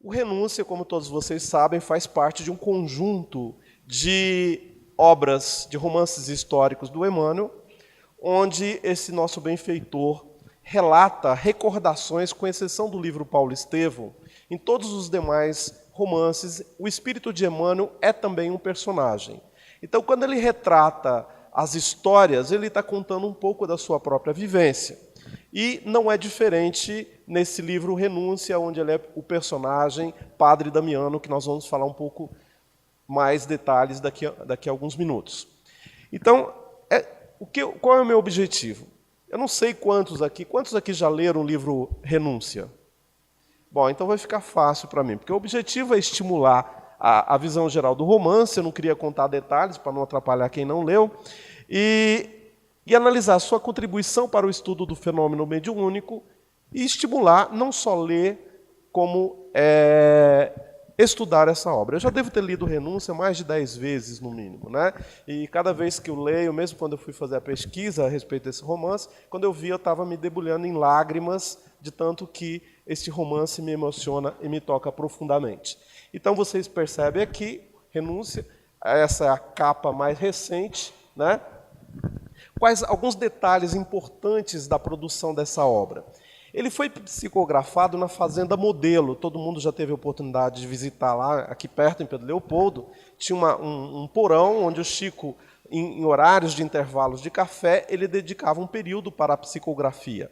O Renúncia, como todos vocês sabem, faz parte de um conjunto de obras, de romances históricos do Emmanuel, onde esse nosso benfeitor relata recordações, com exceção do livro Paulo Estevão. Em todos os demais romances, o espírito de Emmanuel é também um personagem. Então, quando ele retrata as histórias, ele está contando um pouco da sua própria vivência. E não é diferente nesse livro Renúncia, onde ele é o personagem Padre Damiano, que nós vamos falar um pouco mais detalhes daqui a alguns minutos. Então, qual é o meu objetivo? Eu não sei quantos aqui já leram o livro Renúncia? Bom, então vai ficar fácil para mim, porque o objetivo é estimular a visão geral do romance, eu não queria contar detalhes para não atrapalhar quem não leu, e analisar a sua contribuição para o estudo do fenômeno mediúnico e estimular não só ler, como estudar essa obra. Eu já devo ter lido Renúncia mais de 10 vezes, no mínimo, né? E cada vez que eu leio, mesmo quando eu fui fazer a pesquisa a respeito desse romance, quando eu vi, eu estava me debulhando em lágrimas, de tanto que este romance me emociona e me toca profundamente. Então, vocês percebem aqui, Renúncia, essa é a capa mais recente, né? Quais alguns detalhes importantes da produção dessa obra? Ele foi psicografado na Fazenda Modelo, todo mundo já teve a oportunidade de visitar lá, aqui perto, em Pedro Leopoldo. Tinha um porão onde o Chico, em horários de intervalos de café, ele dedicava um período para a psicografia.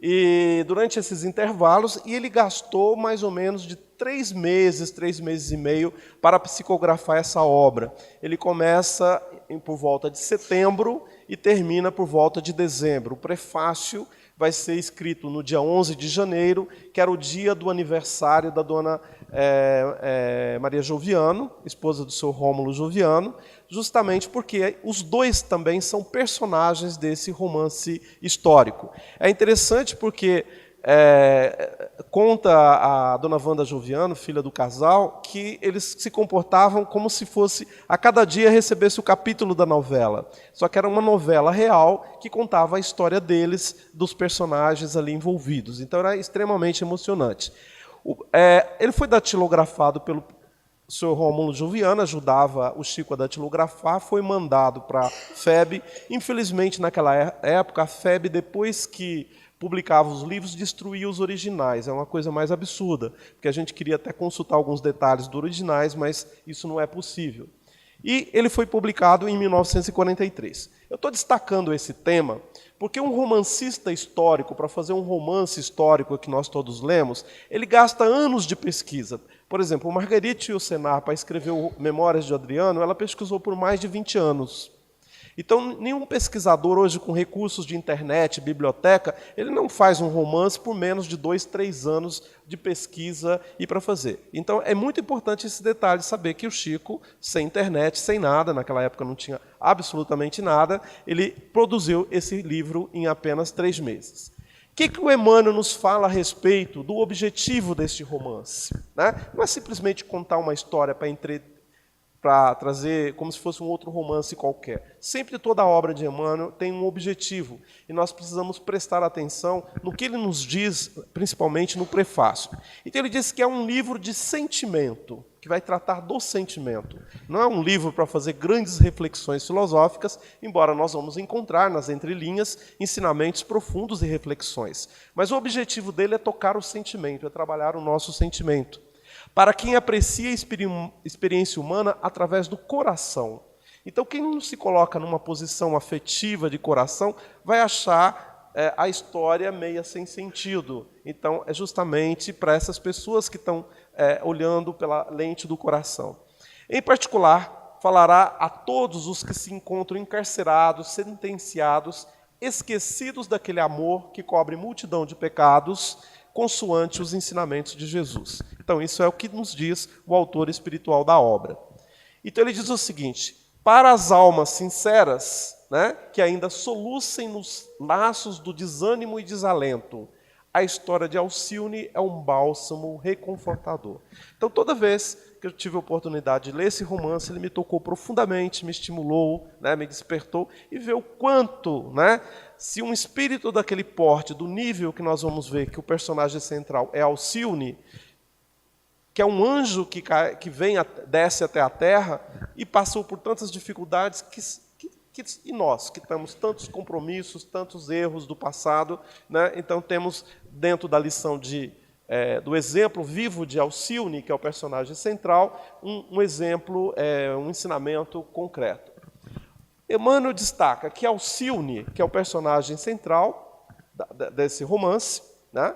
E durante esses intervalos, ele gastou mais ou menos de 3 meses e meio, para psicografar essa obra. Ele começa por volta de setembro e termina por volta de dezembro. O prefácio vai ser escrito no dia 11 de janeiro, que era o dia do aniversário da dona Maria Joviano, esposa do seu Rômulo Joviano, justamente porque os dois também são personagens desse romance histórico. É interessante porque conta a dona Wanda Joviano, filha do casal, que eles se comportavam como se fosse, a cada dia recebesse o capítulo da novela. Só que era uma novela real que contava a história deles, dos personagens ali envolvidos. Então era extremamente emocionante. Ele foi datilografado pelo Sr. Rômulo Joviano, ajudava o Chico a datilografar, foi mandado para a FEB. Infelizmente, naquela época, a FEB, depois que publicava os livros, destruía os originais. É uma coisa mais absurda, porque a gente queria até consultar alguns detalhes dos originais, mas isso não é possível. E ele foi publicado em 1943. Eu estou destacando esse tema porque um romancista histórico, para fazer um romance histórico que nós todos lemos, ele gasta anos de pesquisa. Por exemplo, o Marguerite Yourcenar, para escrever o Memórias de Adriano, ela pesquisou por mais de 20 anos. Então, nenhum pesquisador hoje com recursos de internet, biblioteca, ele não faz um romance por menos de 2, 3 anos de pesquisa e para fazer. Então, é muito importante esse detalhe, saber que o Chico, sem internet, sem nada, naquela época não tinha absolutamente nada, ele produziu esse livro em apenas 3 meses. O que o Emmanuel nos fala a respeito do objetivo deste romance? Né? Não é simplesmente contar uma história para trazer como se fosse um outro romance qualquer. Sempre toda a obra de Emmanuel tem um objetivo, e nós precisamos prestar atenção no que ele nos diz, principalmente no prefácio. Então ele diz que é um livro de sentimento, que vai tratar do sentimento. Não é um livro para fazer grandes reflexões filosóficas, embora nós vamos encontrar nas entrelinhas ensinamentos profundos e reflexões. Mas o objetivo dele é tocar o sentimento, é trabalhar o nosso sentimento. Para quem aprecia a experiência humana através do coração. Então, quem não se coloca numa posição afetiva de coração vai achar a história meia sem sentido. Então, é justamente para essas pessoas que estão olhando pela lente do coração. Em particular, falará a todos os que se encontram encarcerados, sentenciados, esquecidos daquele amor que cobre multidão de pecados, consoante os ensinamentos de Jesus. Então, isso é o que nos diz o autor espiritual da obra. Então, ele diz o seguinte: para as almas sinceras, né, que ainda solucem nos laços do desânimo e desalento, a história de Alcione é um bálsamo reconfortador. Então, toda vez que eu tive a oportunidade de ler esse romance, ele me tocou profundamente, me estimulou, né, me despertou, e ver o quanto, né, se um espírito daquele porte, do nível que nós vamos ver que o personagem central é Alcione, que é um anjo que vem, desce até a terra e passou por tantas dificuldades e nós, que temos tantos compromissos, tantos erros do passado, né? Então temos, dentro da lição do exemplo vivo de Alcione, que é o personagem central, um exemplo, um ensinamento concreto. Emmanuel destaca que Alcione, que é o personagem central desse romance, né?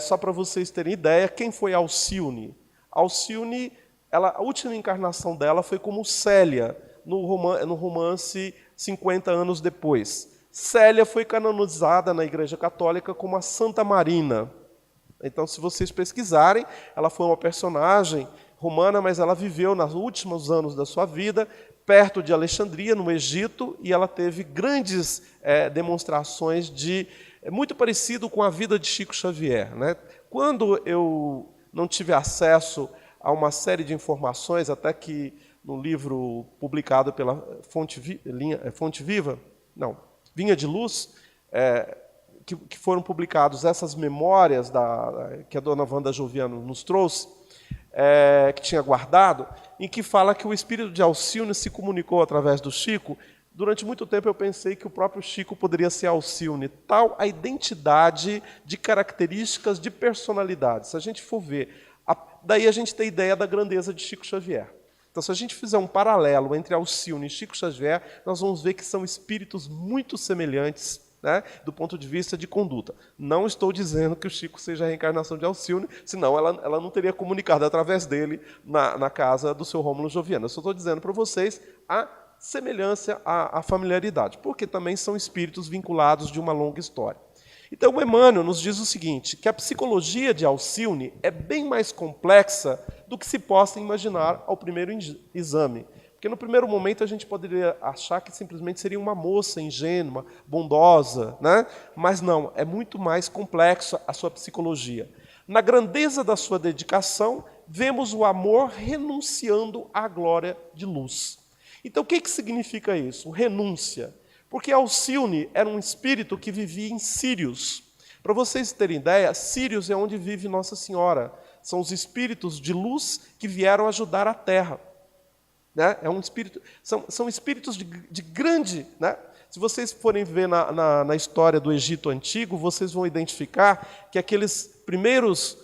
Só para vocês terem ideia, quem foi Alcione? Alcione, a última encarnação dela foi como Célia, no romance 50 anos depois. Célia foi canonizada na Igreja Católica como a Santa Marina. Então, se vocês pesquisarem, ela foi uma personagem romana, mas ela viveu nos últimos anos da sua vida perto de Alexandria, no Egito, e ela teve grandes demonstrações muito parecido com a vida de Chico Xavier, né? Quando eu não tive acesso a uma série de informações, até que no livro publicado pela Vinha de Luz, que foram publicados essas memórias que a dona Wanda Joviano nos trouxe, que tinha guardado, em que fala que o espírito de Alcione se comunicou através do Chico. Durante muito tempo eu pensei que o próprio Chico poderia ser Alcione, tal a identidade de características de personalidade. Se a gente for ver, daí a gente tem ideia da grandeza de Chico Xavier. Então, se a gente fizer um paralelo entre Alcione e Chico Xavier, nós vamos ver que são espíritos muito semelhantes, né, do ponto de vista de conduta. Não estou dizendo que o Chico seja a reencarnação de Alcione, senão ela não teria comunicado através dele na casa do seu Rômulo Joviano. Eu só estou dizendo para vocês a semelhança, a familiaridade, porque também são espíritos vinculados de uma longa história. Então, o Emmanuel nos diz o seguinte, que a psicologia de Alcione é bem mais complexa do que se possa imaginar ao primeiro exame. Porque no primeiro momento a gente poderia achar que simplesmente seria uma moça ingênua, bondosa, né? Mas não, é muito mais complexa a sua psicologia. Na grandeza da sua dedicação, vemos o amor renunciando à glória de luz. Então, o que significa isso? Renúncia. Porque Alcione era um espírito que vivia em Sírios. Para vocês terem ideia, Sírios é onde vive Nossa Senhora. São os espíritos de luz que vieram ajudar a Terra. Né? São espíritos de grande... Né? Se vocês forem ver na história do Egito Antigo, vocês vão identificar que aqueles primeiros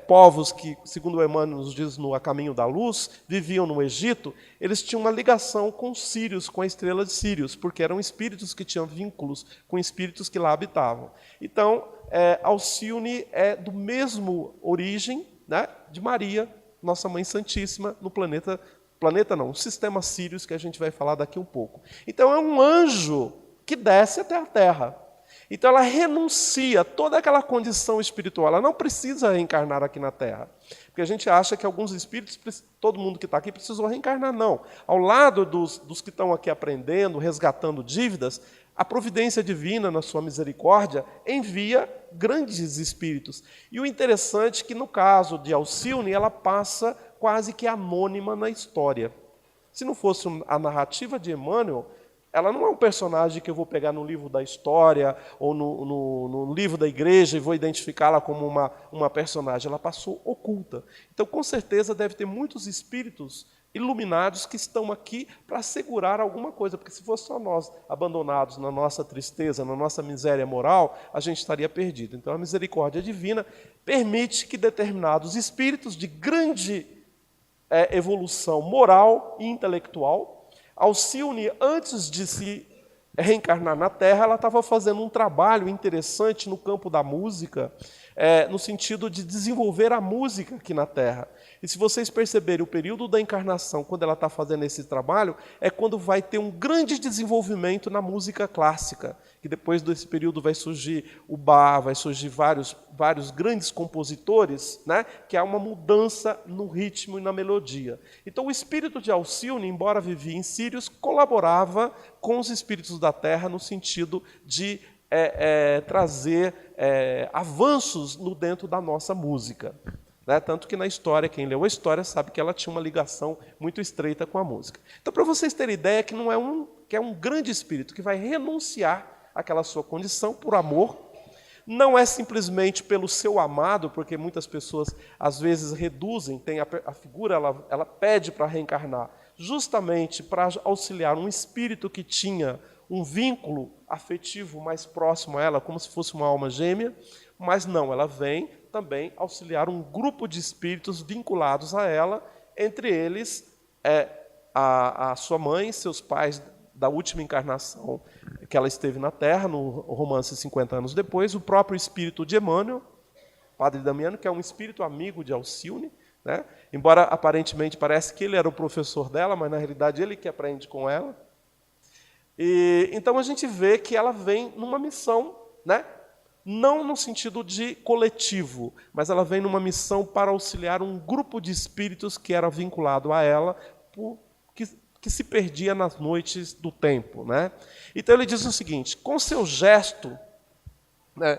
povos que, segundo o Emmanuel nos diz no A Caminho da Luz, viviam no Egito, eles tinham uma ligação com os Sírios, com a estrela de Sírios, porque eram espíritos que tinham vínculos com espíritos que lá habitavam. Então, Alcione é do mesmo origem, né, de Maria, Nossa Mãe Santíssima, no sistema Sírios, que a gente vai falar daqui um pouco. Então, é um anjo que desce até a Terra. Então, ela renuncia toda aquela condição espiritual. Ela não precisa reencarnar aqui na Terra. Porque a gente acha que alguns espíritos, todo mundo que está aqui, precisou reencarnar. Não. Ao lado dos que estão aqui aprendendo, resgatando dívidas, a providência divina, na sua misericórdia, envia grandes espíritos. E o interessante é que, no caso de Alcione, ela passa quase que anônima na história. Se não fosse a narrativa de Emmanuel, ela não é um personagem que eu vou pegar no livro da história ou no livro da igreja e vou identificá-la como uma personagem. Ela passou oculta. Então, com certeza, deve ter muitos espíritos iluminados que estão aqui para assegurar alguma coisa, porque se fosse só nós abandonados na nossa tristeza, na nossa miséria moral, a gente estaria perdido. Então, a misericórdia divina permite que determinados espíritos de grande evolução moral e intelectual, Alcione, antes de se reencarnar na Terra, ela estava fazendo um trabalho interessante no campo da música, no sentido de desenvolver a música aqui na Terra. E se vocês perceberem, o período da encarnação, quando ela está fazendo esse trabalho, é quando vai ter um grande desenvolvimento na música clássica, que depois desse período vai surgir o Bach, vai surgir vários grandes compositores, né, que há uma mudança no ritmo e na melodia. Então, o espírito de Alcione, embora vivia em Sírios, colaborava com os espíritos da Terra no sentido de trazer avanços dentro da nossa música. Né? Tanto que na história, quem leu a história sabe que ela tinha uma ligação muito estreita com a música. Então, para vocês terem ideia, que não é que é um grande espírito que vai renunciar àquela sua condição por amor. Não é simplesmente pelo seu amado, porque muitas pessoas às vezes reduzem, tem a figura, ela pede para reencarnar, justamente para auxiliar um espírito que tinha um vínculo afetivo mais próximo a ela, como se fosse uma alma gêmea, mas não, ela vem também auxiliar um grupo de espíritos vinculados a ela, entre eles a sua mãe, seus pais da última encarnação que ela esteve na Terra, no romance 50 anos depois, o próprio espírito de Emmanuel, Padre Damiano, que é um espírito amigo de Alcione, né? Embora aparentemente parece que ele era o professor dela, mas na realidade ele que aprende com ela. E então a gente vê que ela vem numa missão, né? Não no sentido de coletivo, mas ela vem numa missão para auxiliar um grupo de espíritos que era vinculado a ela, que se perdia nas noites do tempo, né? Então ele diz o seguinte: com seu gesto, né,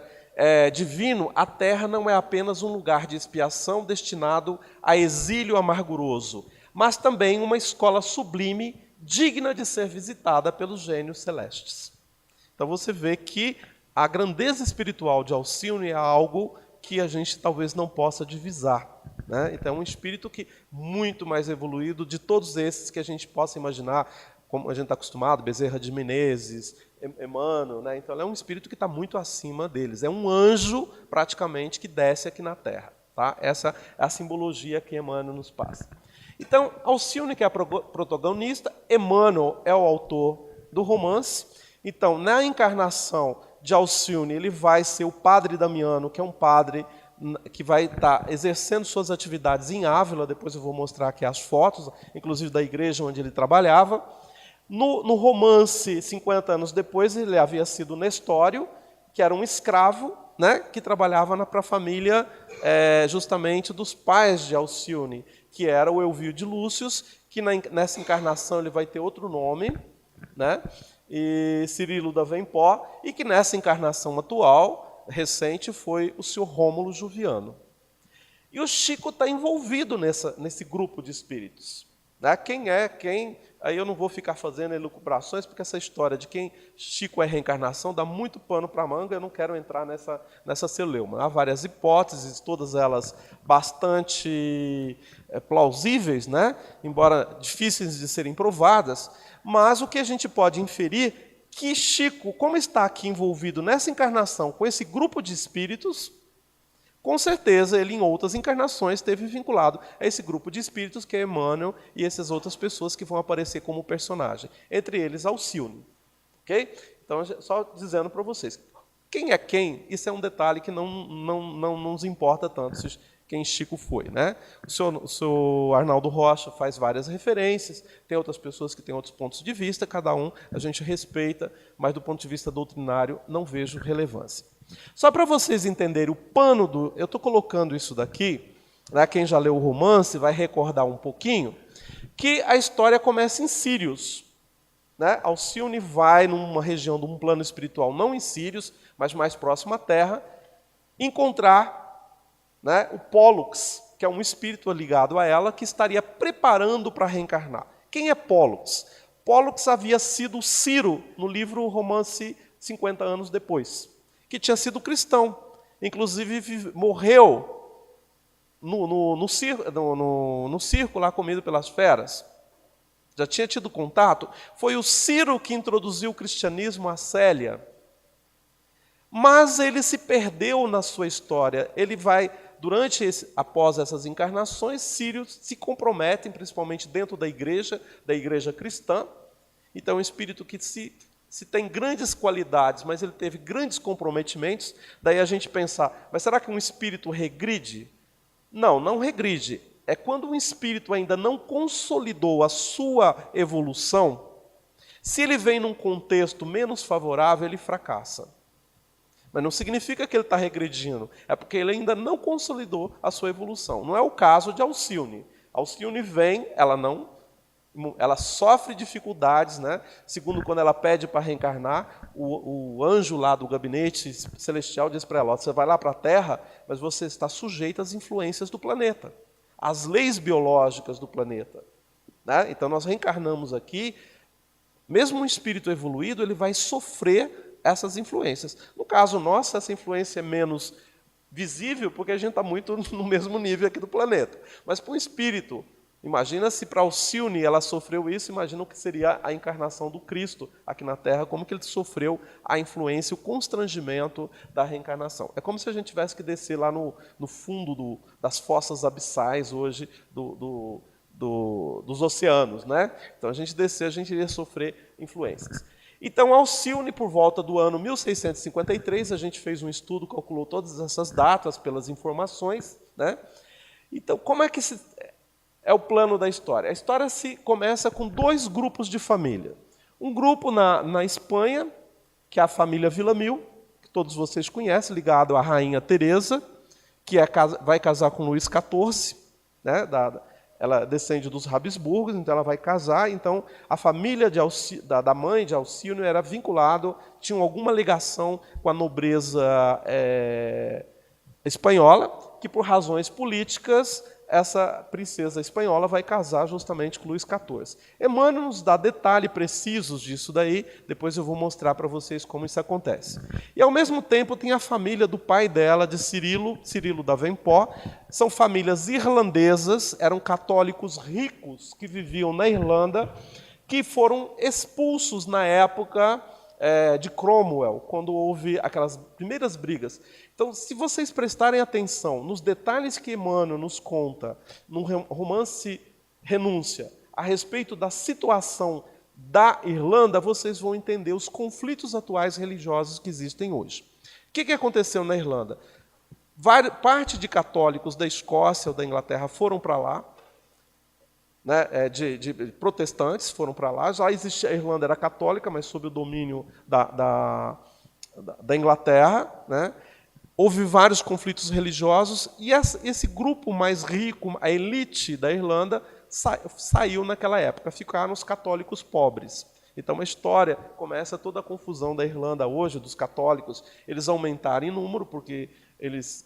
divino, a terra não é apenas um lugar de expiação destinado a exílio amarguroso, mas também uma escola sublime, digna de ser visitada pelos gênios celestes. Então você vê que a grandeza espiritual de Alcione é algo que a gente talvez não possa divisar, né? Então é um espírito que muito mais evoluído de todos esses que a gente possa imaginar, como a gente está acostumado, Bezerra de Menezes, Emmanuel, né? Então ela é um espírito que está muito acima deles, é um anjo praticamente que desce aqui na Terra, tá? Essa é a simbologia que Emmanuel nos passa. Então Alcione, que é a protagonista, Emmanuel é o autor do romance. Então na encarnação de Alcione, ele vai ser o Padre Damiano, que é um padre que vai estar exercendo suas atividades em Ávila. Depois eu vou mostrar aqui as fotos, inclusive da igreja onde ele trabalhava. No romance, 50 anos depois, ele havia sido Nestório, que era um escravo, né, que trabalhava para a família justamente dos pais de Alcione, que era o Elvio de Lúcius, que nessa encarnação ele vai ter outro nome, né? E Cirilo da Vempó, e que nessa encarnação atual, recente, foi o senhor Rômulo Juviano. E o Chico está envolvido nesse grupo de espíritos, né? Quem é quem? Aí eu não vou ficar fazendo elucubrações, porque essa história de quem Chico é reencarnação dá muito pano para a manga, eu não quero entrar nessa celeuma. Há várias hipóteses, todas elas bastante plausíveis, né? Embora difíceis de serem provadas, mas o que a gente pode inferir que Chico, como está aqui envolvido nessa encarnação com esse grupo de espíritos, com certeza ele em outras encarnações esteve vinculado a esse grupo de espíritos que é Emmanuel e essas outras pessoas que vão aparecer como personagem, entre eles Alcione. Ok? Então, só dizendo para vocês, quem é quem, isso é um detalhe que não nos importa tanto, quem Chico foi, né? O senhor Arnaldo Rocha faz várias referências, tem outras pessoas que têm outros pontos de vista, cada um a gente respeita, mas do ponto de vista doutrinário não vejo relevância. Só para vocês entenderem o pano eu estou colocando isso daqui, né, quem já leu o romance vai recordar um pouquinho, que a história começa em Sírios, né? Alcione vai numa região de um plano espiritual, não em Sírios, mas mais próximo à Terra, encontrar, né, o Pólux, que é um espírito ligado a ela, que estaria preparando para reencarnar. Quem é Pólux? Pólux havia sido Ciro, no livro Romance 50 anos depois, que tinha sido cristão. Inclusive morreu no circo lá comido pelas feras. Já tinha tido contato. Foi o Ciro que introduziu o cristianismo a Célia. Mas ele se perdeu na sua história. Ele vai... após essas encarnações, sírios se comprometem, principalmente dentro da igreja cristã. Então, é um espírito que se tem grandes qualidades, mas ele teve grandes comprometimentos. Daí a gente pensar, mas será que um espírito regride? Não, não regride. É quando um espírito ainda não consolidou a sua evolução, se ele vem num contexto menos favorável, ele fracassa. Mas não significa que ele está regredindo, é porque ele ainda não consolidou a sua evolução. Não é o caso de Alcione. Alcione vem, ela sofre dificuldades, né? Segundo, quando ela pede para reencarnar, o anjo lá do gabinete celestial diz para ela: você vai lá para a Terra, mas você está sujeita às influências do planeta, às leis biológicas do planeta, né? Então nós reencarnamos aqui, mesmo um espírito evoluído, ele vai sofrer essas influências. No caso nosso, essa influência é menos visível, porque a gente está muito no mesmo nível aqui do planeta. Mas para o espírito, imagina se para Alcione ela sofreu isso, imagina o que seria a encarnação do Cristo aqui na Terra, como que ele sofreu a influência, o constrangimento da reencarnação. É como se a gente tivesse que descer lá no fundo das fossas abissais hoje dos oceanos, né? Então a gente descer, a gente iria sofrer influências. Então, Alcione, por volta do ano 1653, a gente fez um estudo, calculou todas essas datas pelas informações, né? Então, como é que é o plano da história? A história começa com 2 grupos de família. Um grupo na Espanha, que é a família Villamil, que todos vocês conhecem, ligado à rainha Teresa, que vai casar com Luís XIV, né? Ela descende dos Habsburgos, então ela vai casar. Então, a família da mãe de Alcione era vinculado, tinha alguma ligação com a nobreza espanhola, que por razões políticas, essa princesa espanhola vai casar justamente com Luís XIV. Emmanuel nos dá detalhes precisos disso daí, depois eu vou mostrar para vocês como isso acontece. E, ao mesmo tempo, tem a família do pai dela, de Cirilo da Vempó. São famílias irlandesas, eram católicos ricos que viviam na Irlanda, que foram expulsos na época de Cromwell, quando houve aquelas primeiras brigas. Então, se vocês prestarem atenção nos detalhes que Emmanuel nos conta no romance Renúncia, a respeito da situação da Irlanda, vocês vão entender os conflitos atuais religiosos que existem hoje. O que aconteceu na Irlanda? Parte de católicos da Escócia ou da Inglaterra foram para lá, né, de protestantes foram para lá. Já existia, a Irlanda era católica, mas sob o domínio da Inglaterra, né? Houve vários conflitos religiosos e esse grupo mais rico, a elite da Irlanda, saiu naquela época, ficaram os católicos pobres. Então a história começa toda a confusão da Irlanda hoje, dos católicos. Eles aumentaram em número porque eles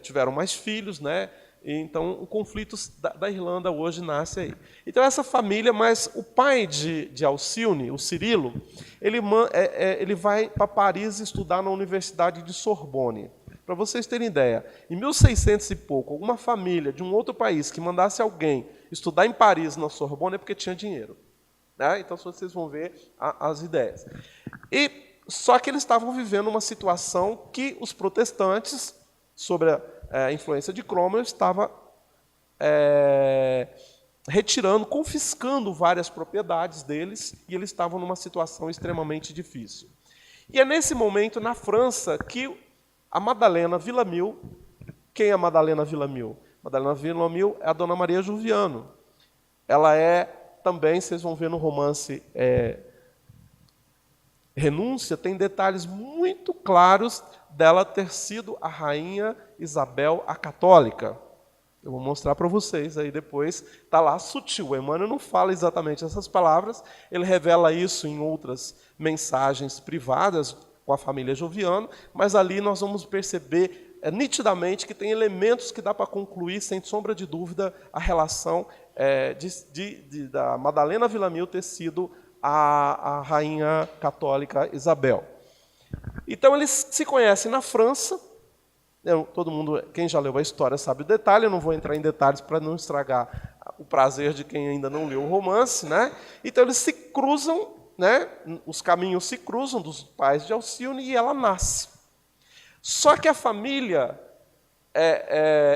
tiveram mais filhos, né? Então, o conflito da Irlanda hoje nasce aí. Então, essa família, mas o pai de Alcione, o Cirilo, ele vai para Paris estudar na Universidade de Sorbonne. Para vocês terem ideia, em 1600 e pouco, alguma família de um outro país que mandasse alguém estudar em Paris, na Sorbonne, é porque tinha dinheiro. Né? Então, vocês vão ver as ideias. Só que eles estavam vivendo uma situação que os protestantes, sobre a influência de Cromwell, estava retirando, confiscando várias propriedades deles, e eles estavam numa situação extremamente difícil. E é nesse momento, na França, que a Madalena Villamil... Quem é a Madalena Villamil? Madalena Villamil é a Dona Maria Juviano. Ela é também, vocês vão ver no romance Renúncia, tem detalhes muito claros dela ter sido a rainha Isabel a Católica. Eu vou mostrar para vocês aí depois. Está lá sutil. O Emmanuel não fala exatamente essas palavras, ele revela isso em outras mensagens privadas com a família Joviano, mas ali nós vamos perceber nitidamente que tem elementos que dá para concluir, sem sombra de dúvida, a relação da Madalena Villamil ter sido a rainha católica Isabel. Então, eles se conhecem na França. Todo mundo, quem já leu a história, sabe o detalhe. Eu não vou entrar em detalhes para não estragar o prazer de quem ainda não leu o romance, né? Então, eles se cruzam, né? Os caminhos se cruzam dos pais de Alcione e ela nasce. Só que a família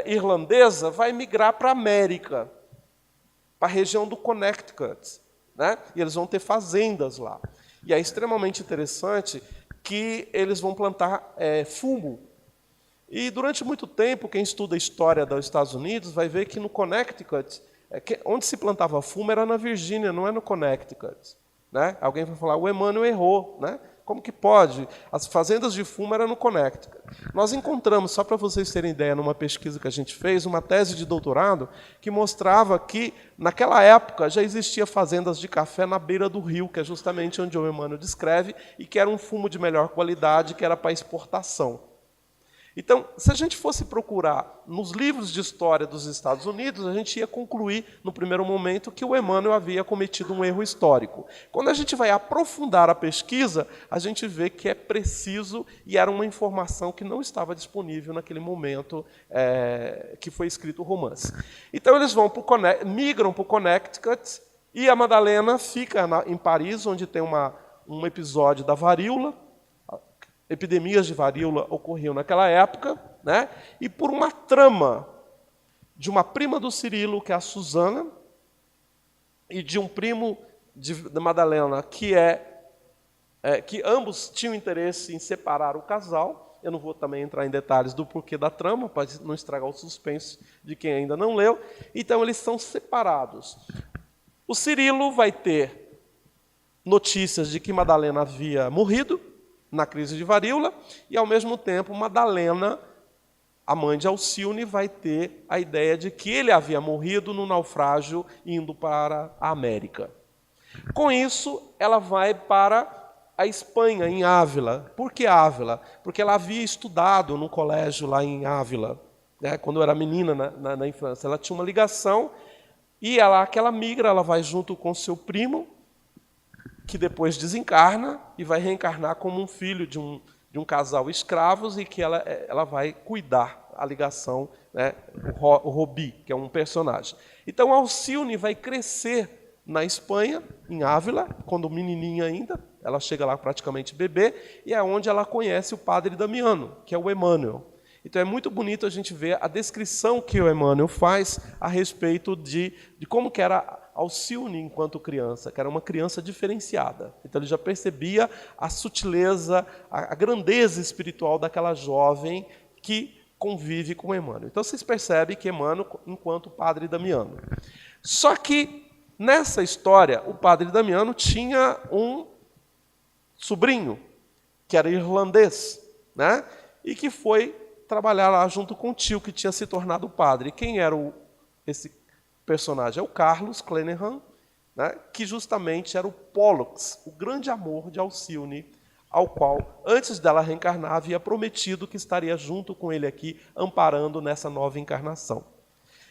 irlandesa vai migrar para a América, para a região do Connecticut. Né? E eles vão ter fazendas lá. E é extremamente interessante que eles vão plantar fumo. E durante muito tempo, quem estuda a história dos Estados Unidos vai ver que no Connecticut, onde se plantava fumo era na Virgínia, não é no Connecticut. Né? Alguém vai falar, o Emmanuel errou. Né? Como que pode? As fazendas de fumo eram no Connecticut. Nós encontramos, só para vocês terem ideia, numa pesquisa que a gente fez, uma tese de doutorado que mostrava que, naquela época, já existia fazendas de café na beira do rio, que é justamente onde o Emmanuel descreve, e que era um fumo de melhor qualidade, que era para exportação. Então, se a gente fosse procurar nos livros de história dos Estados Unidos, a gente ia concluir, no primeiro momento, que o Emmanuel havia cometido um erro histórico. Quando a gente vai aprofundar a pesquisa, a gente vê que é preciso e era uma informação que não estava disponível naquele momento que foi escrito o romance. Então, eles migram para o Connecticut e a Madalena fica em Paris, onde tem um episódio da varíola. Epidemias de varíola ocorriam naquela época, né? E por uma trama de uma prima do Cirilo, que é a Susana, e de um primo da Madalena, que ambos tinham interesse em separar o casal. Eu não vou também entrar em detalhes do porquê da trama, para não estragar o suspense de quem ainda não leu. Então, eles são separados. O Cirilo vai ter notícias de que Madalena havia morrido na crise de varíola, e, ao mesmo tempo, Madalena, a mãe de Alcione, vai ter a ideia de que ele havia morrido no naufrágio indo para a América. Com isso, ela vai para a Espanha, em Ávila. Por que Ávila? Porque ela havia estudado no colégio lá em Ávila, né, quando era menina na infância. Ela tinha uma ligação, e ela migra, ela vai junto com seu primo, que depois desencarna e vai reencarnar como um filho de um casal escravos, e que ela vai cuidar a ligação, né, o Robi, que é um personagem. Então, Alcione vai crescer na Espanha, em Ávila, quando menininha ainda, ela chega lá praticamente bebê, e é onde ela conhece o padre Damiano, que é o Emmanuel. Então, é muito bonito a gente ver a descrição que o Emmanuel faz a respeito de como que era Alcione enquanto criança, que era uma criança diferenciada. Então, ele já percebia a sutileza, a grandeza espiritual daquela jovem que convive com Emmanuel. Então, vocês percebem que Emmanuel, enquanto padre Damiano. Só que, nessa história, o padre Damiano tinha um sobrinho, que era irlandês, né? E que foi trabalhar lá junto com o tio, que tinha se tornado padre. E quem era esse personagem? É o Carlos Clenaghan, né, que justamente era o Pollux, o grande amor de Alcione, ao qual, antes dela reencarnar, havia prometido que estaria junto com ele aqui, amparando nessa nova encarnação.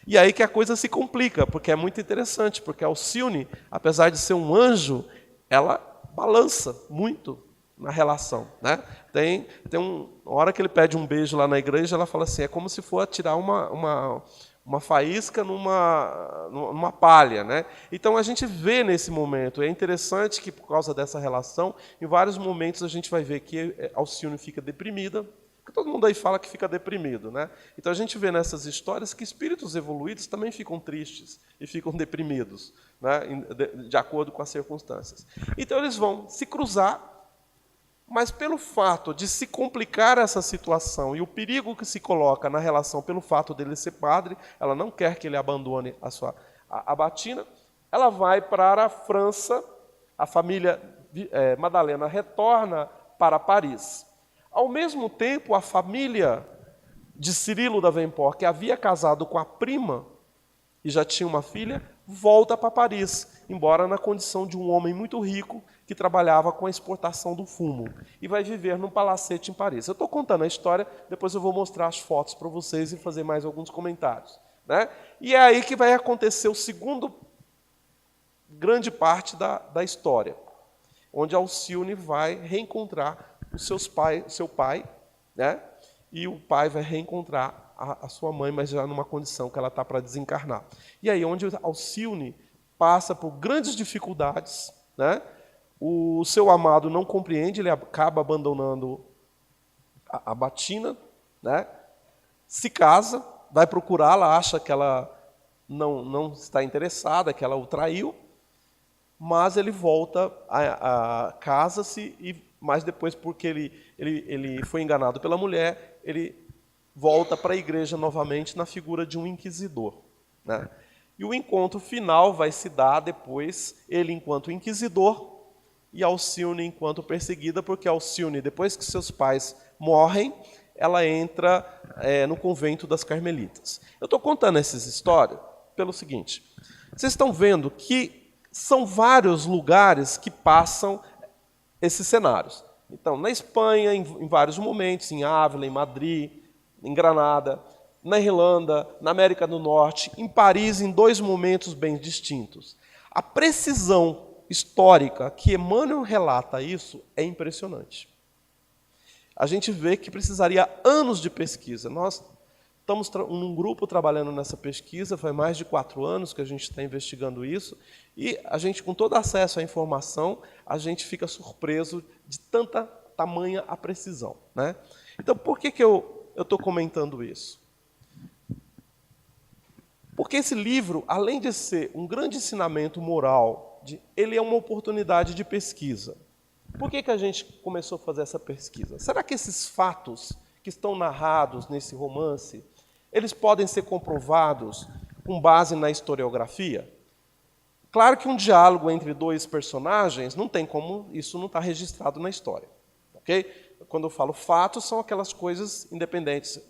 E aí que a coisa se complica, porque é muito interessante, porque Alcione, apesar de ser um anjo, ela balança muito na relação, né? Tem uma hora que ele pede um beijo lá na igreja, ela fala assim, é como se for atirar uma faísca numa palha, né? Então, a gente vê nesse momento, é interessante que, por causa dessa relação, em vários momentos a gente vai ver que Alcione fica deprimida, porque todo mundo aí fala que fica deprimido, né? Então, a gente vê nessas histórias que espíritos evoluídos também ficam tristes e ficam deprimidos, né? De acordo com as circunstâncias. Então, eles vão se cruzar, mas pelo fato de se complicar essa situação e o perigo que se coloca na relação pelo fato dele ser padre, ela não quer que ele abandone a batina, ela vai para a França, a família Madalena retorna para Paris. Ao mesmo tempo, a família de Cirilo d'Avenport, que havia casado com a prima e já tinha uma filha, volta para Paris, embora na condição de um homem muito rico que trabalhava com a exportação do fumo, e vai viver num palacete em Paris. Eu estou contando a história, depois eu vou mostrar as fotos para vocês e fazer mais alguns comentários, né? E é aí que vai acontecer o segundo grande parte da história, onde Alcione vai reencontrar seu pai, né? E o pai vai reencontrar a sua mãe, mas já numa condição que ela está para desencarnar. E aí onde Alcione passa por grandes dificuldades, né? O seu amado não compreende, ele acaba abandonando a batina, né? Se casa, vai procurá-la, acha que ela não está interessada, que ela o traiu, mas ele volta casa-se, mas depois, porque ele foi enganado pela mulher, ele volta para a igreja novamente na figura de um inquisidor, né? E o encontro final vai se dar depois, ele enquanto inquisidor e Alcione enquanto perseguida, porque Alcione, depois que seus pais morrem, ela entra no convento das Carmelitas. Eu estou contando essas histórias pelo seguinte, vocês estão vendo que são vários lugares que passam esses cenários. Então, na Espanha, em vários momentos, em Ávila, em Madrid, em Granada, na Irlanda, na América do Norte, em Paris, em 2 momentos bem distintos. A precisão histórica que Emmanuel relata isso é impressionante. A gente vê que precisaria anos de pesquisa. Nós estamos num grupo trabalhando nessa pesquisa, faz mais de 4 anos que a gente está investigando isso, e a gente, com todo acesso à informação, a gente fica surpreso de tamanha a precisão, né? Então, por que eu estou comentando isso? Porque esse livro, além de ser um grande ensinamento moral, ele é uma oportunidade de pesquisa. Por que a gente começou a fazer essa pesquisa? Será que esses fatos que estão narrados nesse romance, eles podem ser comprovados com base na historiografia? Claro que um diálogo entre 2 personagens, não tem como, isso não está registrado na história. Okay? Quando eu falo fatos, são aquelas coisas independentes,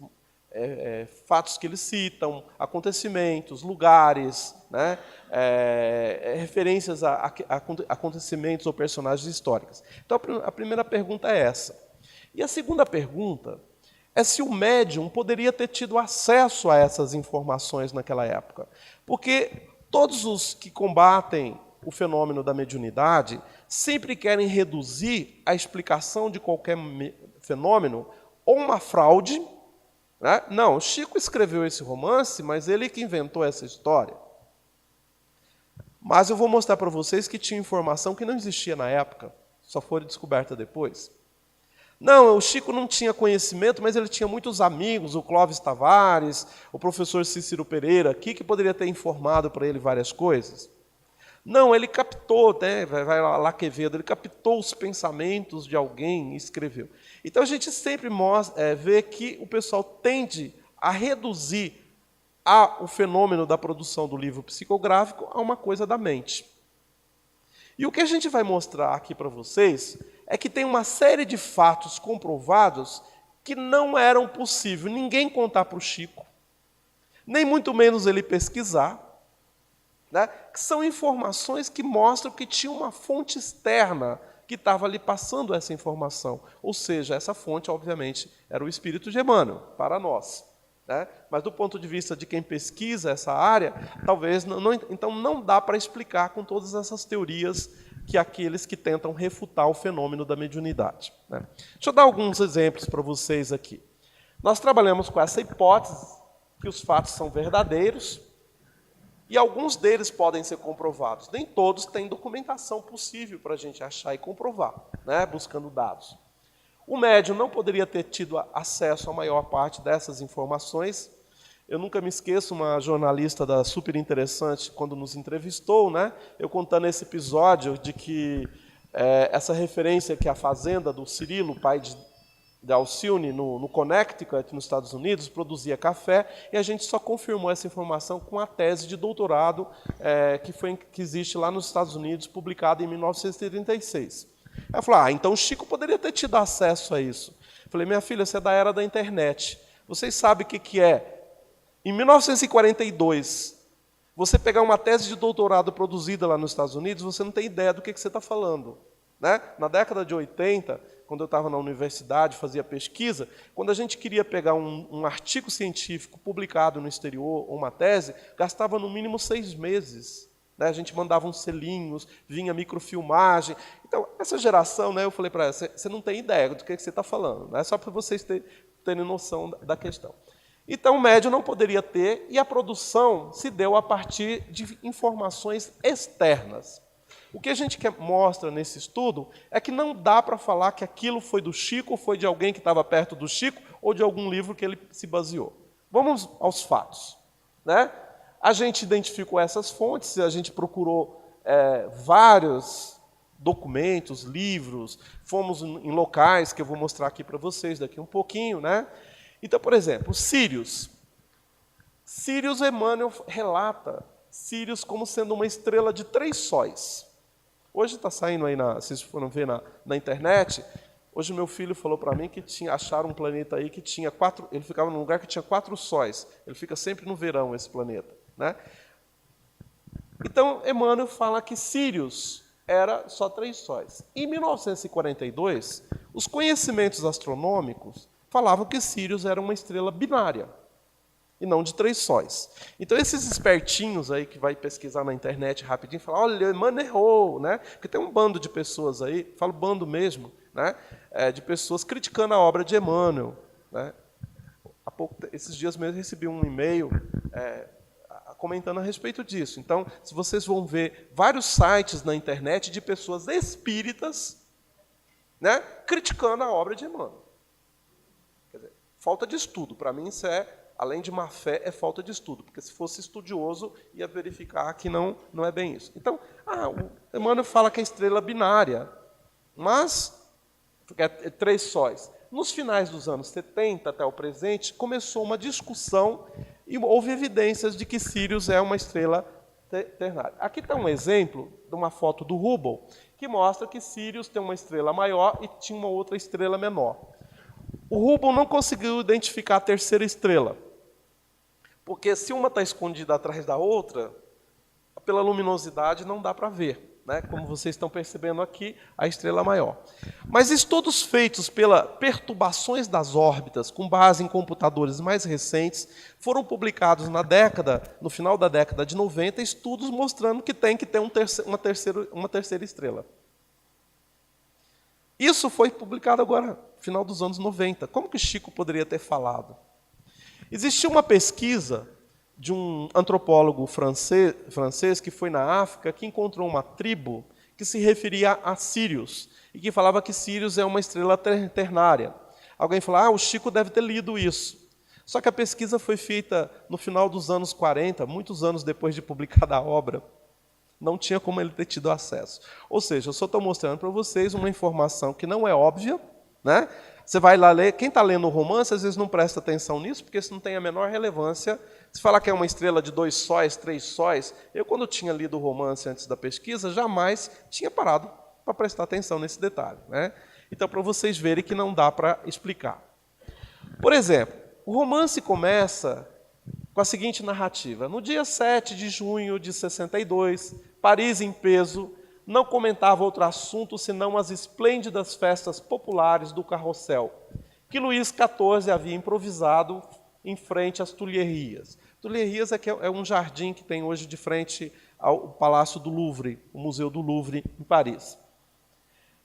fatos que eles citam, acontecimentos, lugares, né? Referências a acontecimentos ou personagens históricos. Então, a primeira pergunta é essa. E a segunda pergunta é se o médium poderia ter tido acesso a essas informações naquela época. Porque todos os que combatem o fenômeno da mediunidade sempre querem reduzir a explicação de qualquer fenômeno ou uma fraude, né? Não, Chico escreveu esse romance, mas ele que inventou essa história. Mas eu vou mostrar para vocês que tinha informação que não existia na época, só foi descoberta depois. Não, o Chico não tinha conhecimento, mas ele tinha muitos amigos, o Clóvis Tavares, o professor Cícero Pereira aqui, que poderia ter informado para ele várias coisas. Não, ele captou, né, vai lá Quevedo, ele captou os pensamentos de alguém e escreveu. Então a gente sempre vê que o pessoal tende a reduzir o fenômeno da produção do livro psicográfico a uma coisa da mente. E o que a gente vai mostrar aqui para vocês é que tem uma série de fatos comprovados que não eram possível ninguém contar para o Chico, nem muito menos ele pesquisar, né? Que são informações que mostram que tinha uma fonte externa que estava ali passando essa informação. Ou seja, essa fonte, obviamente, era o Espírito de Emmanuel, para nós, né? Mas do ponto de vista de quem pesquisa essa área, talvez então não dá para explicar com todas essas teorias que aqueles que tentam refutar o fenômeno da mediunidade, né? Deixa eu dar alguns exemplos para vocês aqui. Nós trabalhamos com essa hipótese que os fatos são verdadeiros, e alguns deles podem ser comprovados. Nem todos têm documentação possível para a gente achar e comprovar, né, buscando dados. O médium não poderia ter tido acesso à maior parte dessas informações. Eu nunca me esqueço, uma jornalista da Super Interessante, quando nos entrevistou, né, eu contando esse episódio de que essa referência que a fazenda do Cirilo, pai de Alcione, no Connecticut, nos Estados Unidos, produzia café, e a gente só confirmou essa informação com a tese de doutorado que existe lá nos Estados Unidos, publicada em 1936. Ela falou, então o Chico poderia ter tido acesso a isso. Eu falei, minha filha, você é da era da internet. Vocês sabem o que é? Em 1942, você pegar uma tese de doutorado produzida lá nos Estados Unidos, você não tem ideia do que você está falando, né? Na década de 80, quando eu estava na universidade, fazia pesquisa, quando a gente queria pegar um artigo científico publicado no exterior, ou uma tese, gastava no mínimo 6 meses. Né? A gente mandava uns selinhos, vinha microfilmagem. Então, essa geração, né, eu falei para ela, você não tem ideia do que você está falando, né? Só para vocês terem noção da questão. Então, o médium não poderia ter, e a produção se deu a partir de informações externas. O que a gente mostra nesse estudo é que não dá para falar que aquilo foi do Chico, ou foi de alguém que estava perto do Chico, ou de algum livro que ele se baseou. Vamos aos fatos, né? A gente identificou essas fontes, a gente procurou vários documentos, livros, fomos em locais que eu vou mostrar aqui para vocês daqui um pouquinho, né? Então, por exemplo, Sírius. Sírius, Emmanuel relata Sírius como sendo uma estrela de 3 sóis. Hoje está saindo aí, vocês foram ver na internet, hoje meu filho falou para mim que acharam um planeta aí que tinha 4, ele ficava num lugar que tinha 4 sóis. Ele fica sempre no verão, esse planeta, né? Então, Emmanuel fala que Sírius era só 3 sóis. Em 1942, os conhecimentos astronômicos falavam que Sírius era uma estrela binária, e não de 3 sóis. Então, esses espertinhos aí que vai pesquisar na internet rapidinho, falam, olha, Emmanuel errou, né? Porque tem um bando de pessoas aí, falo bando mesmo, né? De pessoas criticando a obra de Emmanuel, né? Esses dias mesmo recebi um e-mail comentando a respeito disso. Então, se vocês vão ver vários sites na internet de pessoas espíritas, né, criticando a obra de Emmanuel. Quer dizer, falta de estudo. Para mim, isso além de má fé, é falta de estudo. Porque se fosse estudioso, ia verificar que não é bem isso. Então, o Emmanuel fala que é estrela binária, mas é 3 sóis. Nos finais dos anos 70 até o presente, começou uma discussão e houve evidências de que Sírius é uma estrela ternária. Aqui está um exemplo de uma foto do Hubble, que mostra que Sírius tem uma estrela maior e tinha uma outra estrela menor. O Hubble não conseguiu identificar a terceira estrela, porque se uma está escondida atrás da outra, pela luminosidade não dá para ver. Né, como vocês estão percebendo aqui, a estrela maior. Mas estudos feitos pelas perturbações das órbitas, com base em computadores mais recentes, foram publicados no final da década de 90, estudos mostrando que tem que ter uma terceira estrela. Isso foi publicado agora, no final dos anos 90. Como que Chico poderia ter falado? Existiu uma pesquisa de um antropólogo francês que foi na África, que encontrou uma tribo que se referia a Sírius, e que falava que Sírius é uma estrela ternária. Alguém falou, o Chico deve ter lido isso. Só que a pesquisa foi feita no final dos anos 40, muitos anos depois de publicada a obra. Não tinha como ele ter tido acesso. Ou seja, eu só estou mostrando para vocês uma informação que não é óbvia, né? Você vai lá ler, quem está lendo o romance, às vezes não presta atenção nisso, porque isso não tem a menor relevância. Se falar que é uma estrela de 2 sóis, 3 sóis, eu, quando tinha lido o romance antes da pesquisa, jamais tinha parado para prestar atenção nesse detalhe, né? Então, para vocês verem que não dá para explicar. Por exemplo, o romance começa com a seguinte narrativa. No dia 7 de junho de 62, Paris, em peso, não comentava outro assunto senão as esplêndidas festas populares do Carrossel, que Luís XIV havia improvisado em frente às Tuileries. Tuileries é um jardim que tem hoje de frente ao Palácio do Louvre, o Museu do Louvre, em Paris.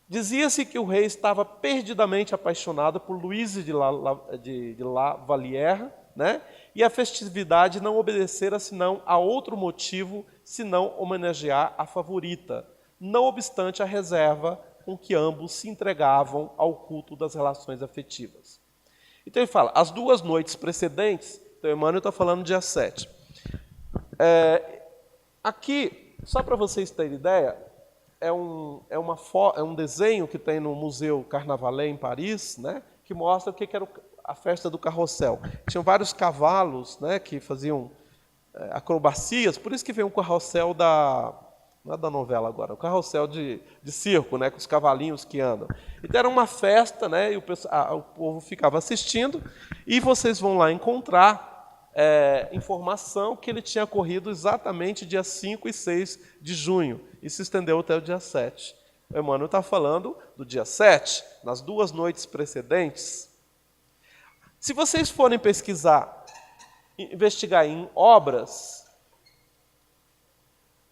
Dizia-se que o rei estava perdidamente apaixonado por Louise de La Vallière, né? E a festividade não obedecera senão a outro motivo, senão homenagear a favorita, não obstante a reserva com que ambos se entregavam ao culto das relações afetivas. Então ele fala, as 2 noites precedentes, então Emmanuel está falando dia 7. Aqui, só para vocês terem ideia, é um desenho que tem no Museu Carnavalet em Paris, né, que mostra o que era a festa do Carrossel. Tinham vários cavalos, né, que faziam acrobacias, por isso que vem o carrossel não é da novela agora, o carrossel de circo, né, com os cavalinhos que andam. Então era uma festa, né, e o povo ficava assistindo, e vocês vão lá encontrar informação que ele tinha ocorrido exatamente dia 5 e 6 de junho, e se estendeu até o dia 7. O Emmanuel está falando do dia 7, nas 2 noites precedentes. Se vocês forem pesquisar, investigar em obras,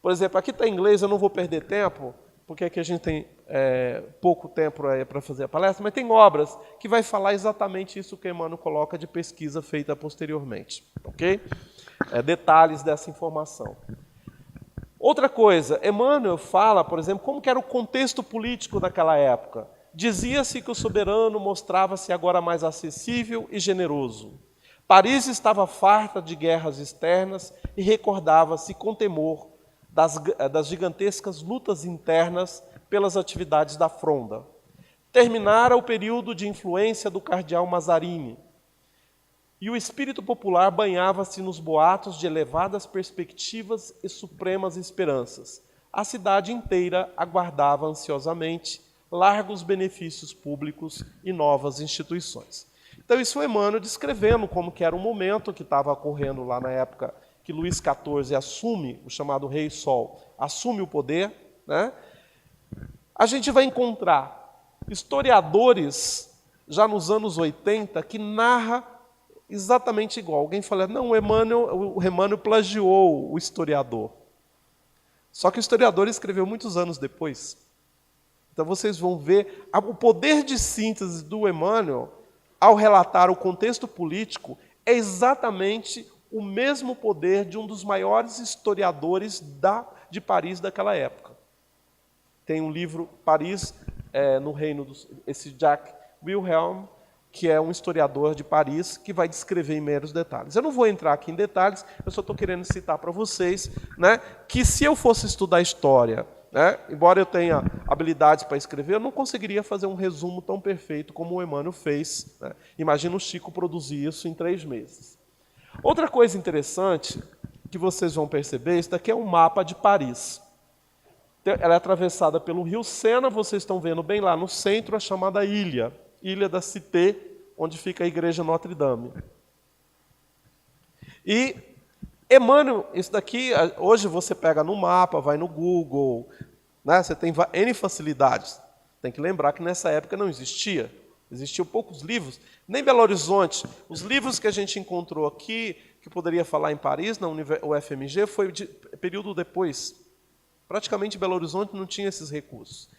por exemplo, aqui está em inglês, eu não vou perder tempo, porque aqui a gente tem pouco tempo para fazer a palestra, mas tem obras que vai falar exatamente isso que Emmanuel coloca de pesquisa feita posteriormente. Ok? Detalhes dessa informação. Outra coisa, Emmanuel fala, por exemplo, como que era o contexto político daquela época. Dizia-se que o soberano mostrava-se agora mais acessível e generoso. Paris estava farta de guerras externas e recordava-se com temor das gigantescas lutas internas pelas atividades da fronda. Terminara o período de influência do cardeal Mazarini, e o espírito popular banhava-se nos boatos de elevadas perspectivas e supremas esperanças. A cidade inteira aguardava ansiosamente largos benefícios públicos e novas instituições. Então, isso é Emmanuel descrevendo como que era o momento que estava ocorrendo lá na época que Luís XIV assume, o chamado Rei Sol, assume o poder, né? A gente vai encontrar historiadores já nos anos 80, que narra exatamente igual. Alguém fala, não, o Emmanuel plagiou o historiador. Só que o historiador escreveu muitos anos depois. Então vocês vão ver o poder de síntese do Emmanuel, ao relatar o contexto político, é exatamente o mesmo poder de um dos maiores historiadores de Paris daquela época. Tem um livro, Paris, no reino esse Jacques Wilhelm, que é um historiador de Paris, que vai descrever em meros detalhes. Eu não vou entrar aqui em detalhes, eu só estou querendo citar para vocês, né, que se eu fosse estudar história, né, embora eu tenha habilidades para escrever, eu não conseguiria fazer um resumo tão perfeito como o Emmanuel fez. Né? Imagina o Chico produzir isso em 3 meses. Outra coisa interessante que vocês vão perceber, isso daqui é um mapa de Paris. Ela é atravessada pelo rio Sena, vocês estão vendo bem lá no centro a chamada Ilha da Cité, onde fica a igreja Notre Dame. E Emmanuel, isso daqui, hoje você pega no mapa, vai no Google, né? Você tem N facilidades. Tem que lembrar que nessa época não existia. Existiam poucos livros, nem Belo Horizonte. Os livros que a gente encontrou aqui, que poderia falar em Paris, na UFMG, foi de período depois. Praticamente Belo Horizonte não tinha esses recursos.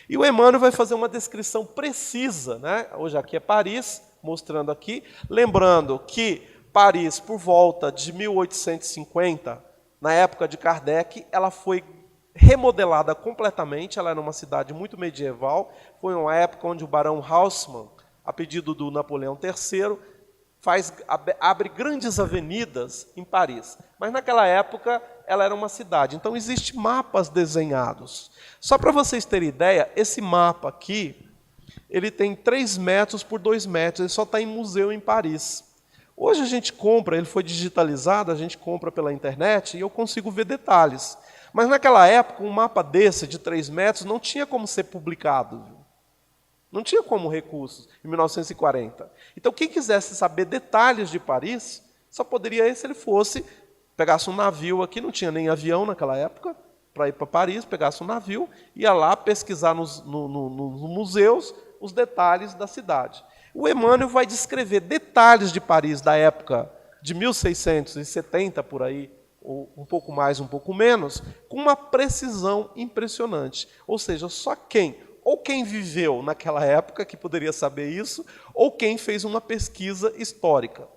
E o Emmanuel vai fazer uma descrição precisa, né? Hoje aqui é Paris, mostrando aqui, lembrando que Paris, por volta de 1850, na época de Kardec, ela foi remodelada completamente, ela era uma cidade muito medieval, foi uma época onde o barão Haussmann, a pedido do Napoleão III, abre grandes avenidas em Paris. Mas naquela época ela era uma cidade. Então existem mapas desenhados. Só para vocês terem ideia, esse mapa aqui, ele tem 3 metros por 2 metros, ele só está em museu em Paris. Hoje a gente compra, ele foi digitalizado, a gente compra pela internet e eu consigo ver detalhes. Mas naquela época, um mapa desse, de 3 metros, não tinha como ser publicado. Não tinha como recursos, em 1940. Então, quem quisesse saber detalhes de Paris, só poderia ir se ele pegasse um navio aqui, não tinha nem avião naquela época, para ir para Paris, pegasse um navio, ia lá pesquisar nos museus os detalhes da cidade. O Emmanuel vai descrever detalhes de Paris da época de 1670, por aí, ou um pouco mais, um pouco menos, com uma precisão impressionante. Ou seja, só quem viveu naquela época que poderia saber isso, ou quem fez uma pesquisa histórica.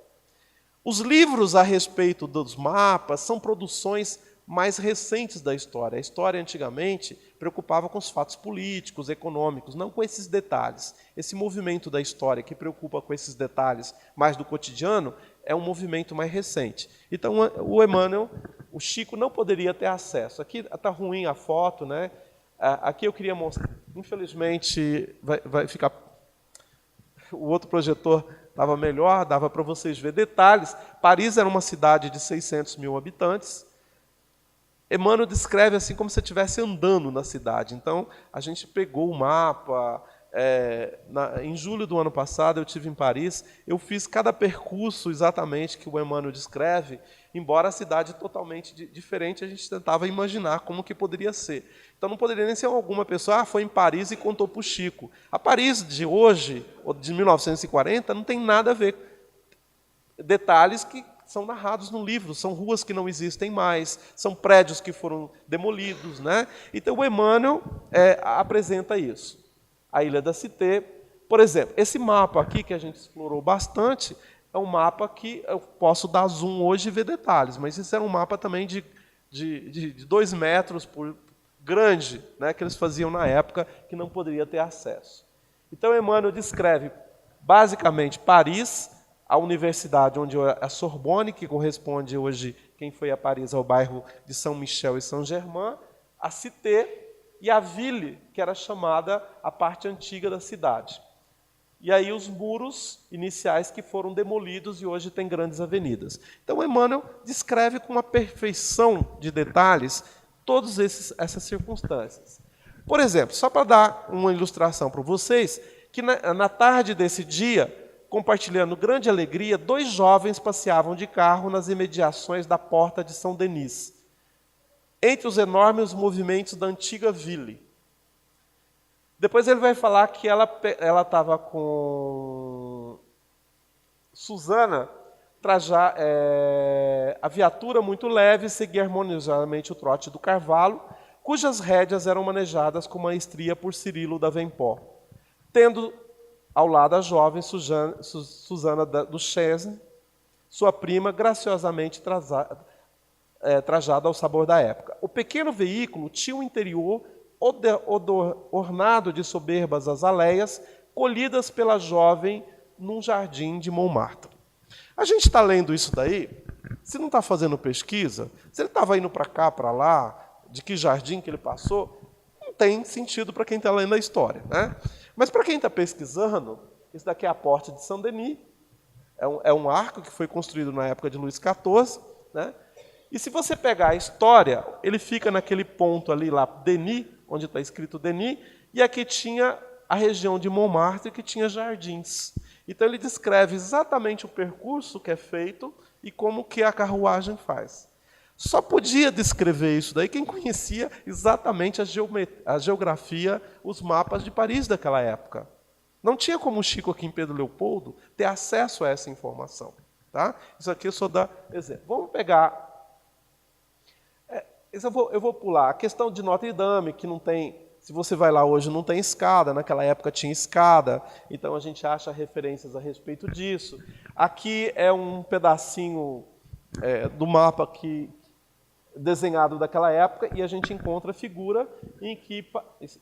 Os livros a respeito dos mapas são produções mais recentes da história. A história, antigamente, preocupava com os fatos políticos, econômicos, não com esses detalhes. Esse movimento da história que preocupa com esses detalhes mais do cotidiano é um movimento mais recente. Então, o Emmanuel, o Chico, não poderia ter acesso. Aqui está ruim a foto, né? Aqui eu queria mostrar. Infelizmente, vai ficar... O outro projetor estava melhor, dava para vocês ver detalhes. Paris era uma cidade de 600 mil habitantes. Emmanuel descreve assim como se estivesse andando na cidade. Então, a gente pegou o mapa. Em julho do ano passado, eu estive em Paris. Eu fiz cada percurso exatamente que o Emmanuel descreve, embora a cidade totalmente diferente, a gente tentava imaginar como que poderia ser. Então, não poderia nem ser alguma pessoa, foi em Paris e contou para o Chico. A Paris de hoje, ou de 1940, não tem nada a ver. Detalhes que são narrados no livro, são ruas que não existem mais, são prédios que foram demolidos. Né? Então, o Emmanuel apresenta isso. A Ilha da Cité, por exemplo, esse mapa aqui que a gente explorou bastante, é um mapa que eu posso dar zoom hoje e ver detalhes, mas isso era um mapa também de 2 metros por grande, né, que eles faziam na época, que não poderia ter acesso. Então, Emmanuel descreve basicamente Paris, a universidade onde é a Sorbonne, que corresponde hoje, quem foi a Paris, ao bairro de Saint-Michel e Saint-Germain, a Cité, e a Ville, que era chamada a parte antiga da cidade. E aí os muros iniciais que foram demolidos e hoje tem grandes avenidas. Então, Emmanuel descreve com uma perfeição de detalhes todas essas circunstâncias. Por exemplo, só para dar uma ilustração para vocês, que na tarde desse dia, compartilhando grande alegria, 2 jovens passeavam de carro nas imediações da porta de Depois ele vai falar que ela estava com Susana, a viatura muito leve seguia harmoniosamente o trote do cavalo, cujas rédeas eram manejadas com maestria por Cirilo da Vempó, tendo ao lado a jovem Susana do Chesne, sua prima, graciosamente trajada ao sabor da época. O pequeno veículo tinha um interior ornado de soberbas azaleias, colhidas pela jovem num jardim de Montmartre. A gente está lendo isso daí, se não está fazendo pesquisa, se ele estava indo para cá, para lá, de que jardim que ele passou, não tem sentido para quem está lendo a história, né? Mas para quem está pesquisando, isso daqui é a Porte de Saint-Denis, é um arco que foi construído na época de Luís XIV, né? E se você pegar a história, ele fica naquele ponto ali, lá, Denis, onde está escrito Denis, e aqui tinha a região de Montmartre, que tinha jardins. Então ele descreve exatamente o percurso que é feito e como que a carruagem faz. Só podia descrever isso daí quem conhecia exatamente a geografia, os mapas de Paris daquela época. Não tinha como o Chico aqui em Pedro Leopoldo ter acesso a essa informação. Tá? Isso aqui eu só dá exemplo. Vamos pegar... eu vou pular. A questão de Notre Dame, que não tem... Se você vai lá hoje, não tem escada. Naquela época tinha escada. Então a gente acha referências a respeito disso. Aqui é um pedacinho do mapa desenhado daquela época, e a gente encontra a figura em que,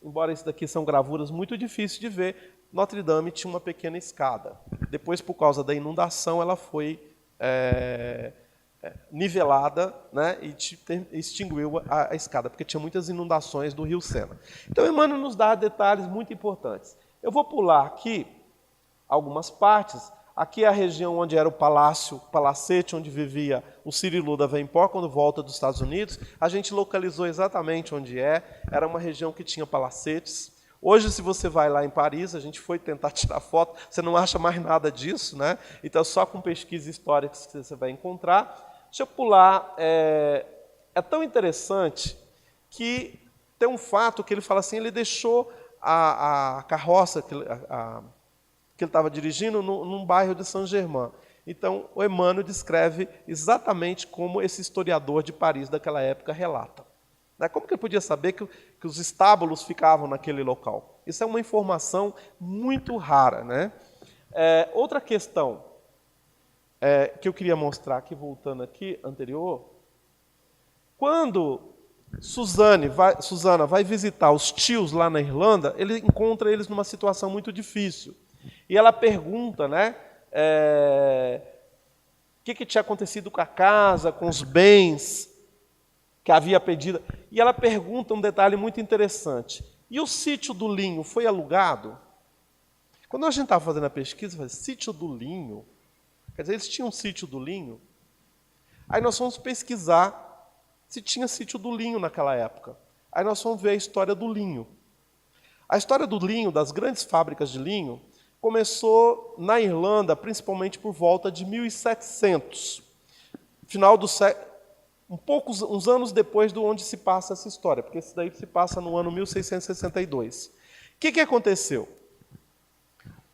embora isso daqui são gravuras muito difíceis de ver, Notre Dame tinha uma pequena escada. Depois, por causa da inundação, ela foi nivelada, né, e extinguiu a escada, porque tinha muitas inundações do rio Sena. Então, Emmanuel nos dá detalhes muito importantes. Eu vou pular aqui algumas partes. Aqui é a região onde era o palacete, onde vivia o Cirilo da Vempó, quando volta dos Estados Unidos. A gente localizou exatamente onde era uma região que tinha palacetes. Hoje, se você vai lá em Paris, a gente foi tentar tirar foto, você não acha mais nada disso, né? Então, só com pesquisa histórica que você vai encontrar. Deixa eu pular. É tão interessante que tem um fato que ele fala assim, ele deixou a carroça... que ele estava dirigindo num bairro de Saint-Germain. Então, o Emmanuel descreve exatamente como esse historiador de Paris daquela época relata. Como que ele podia saber que os estábulos ficavam naquele local? Isso é uma informação muito rara, né? Outra questão que eu queria mostrar aqui, voltando aqui, anterior, quando Susana vai visitar os tios lá na Irlanda, ele encontra eles numa situação muito difícil. E ela pergunta, né, o que tinha acontecido com a casa, com os bens que havia pedido. E ela pergunta um detalhe muito interessante. E o sítio do Linho foi alugado? Quando a gente estava fazendo a pesquisa, eu falei, sítio do Linho? Quer dizer, eles tinham um sítio do Linho? Aí nós fomos pesquisar se tinha sítio do Linho naquela época. Aí nós fomos ver a história do linho. A história do linho, das grandes fábricas de linho, começou na Irlanda, principalmente por volta de 1700, final do século, uns anos depois de onde se passa essa história, porque isso daí se passa no ano 1662. O que aconteceu?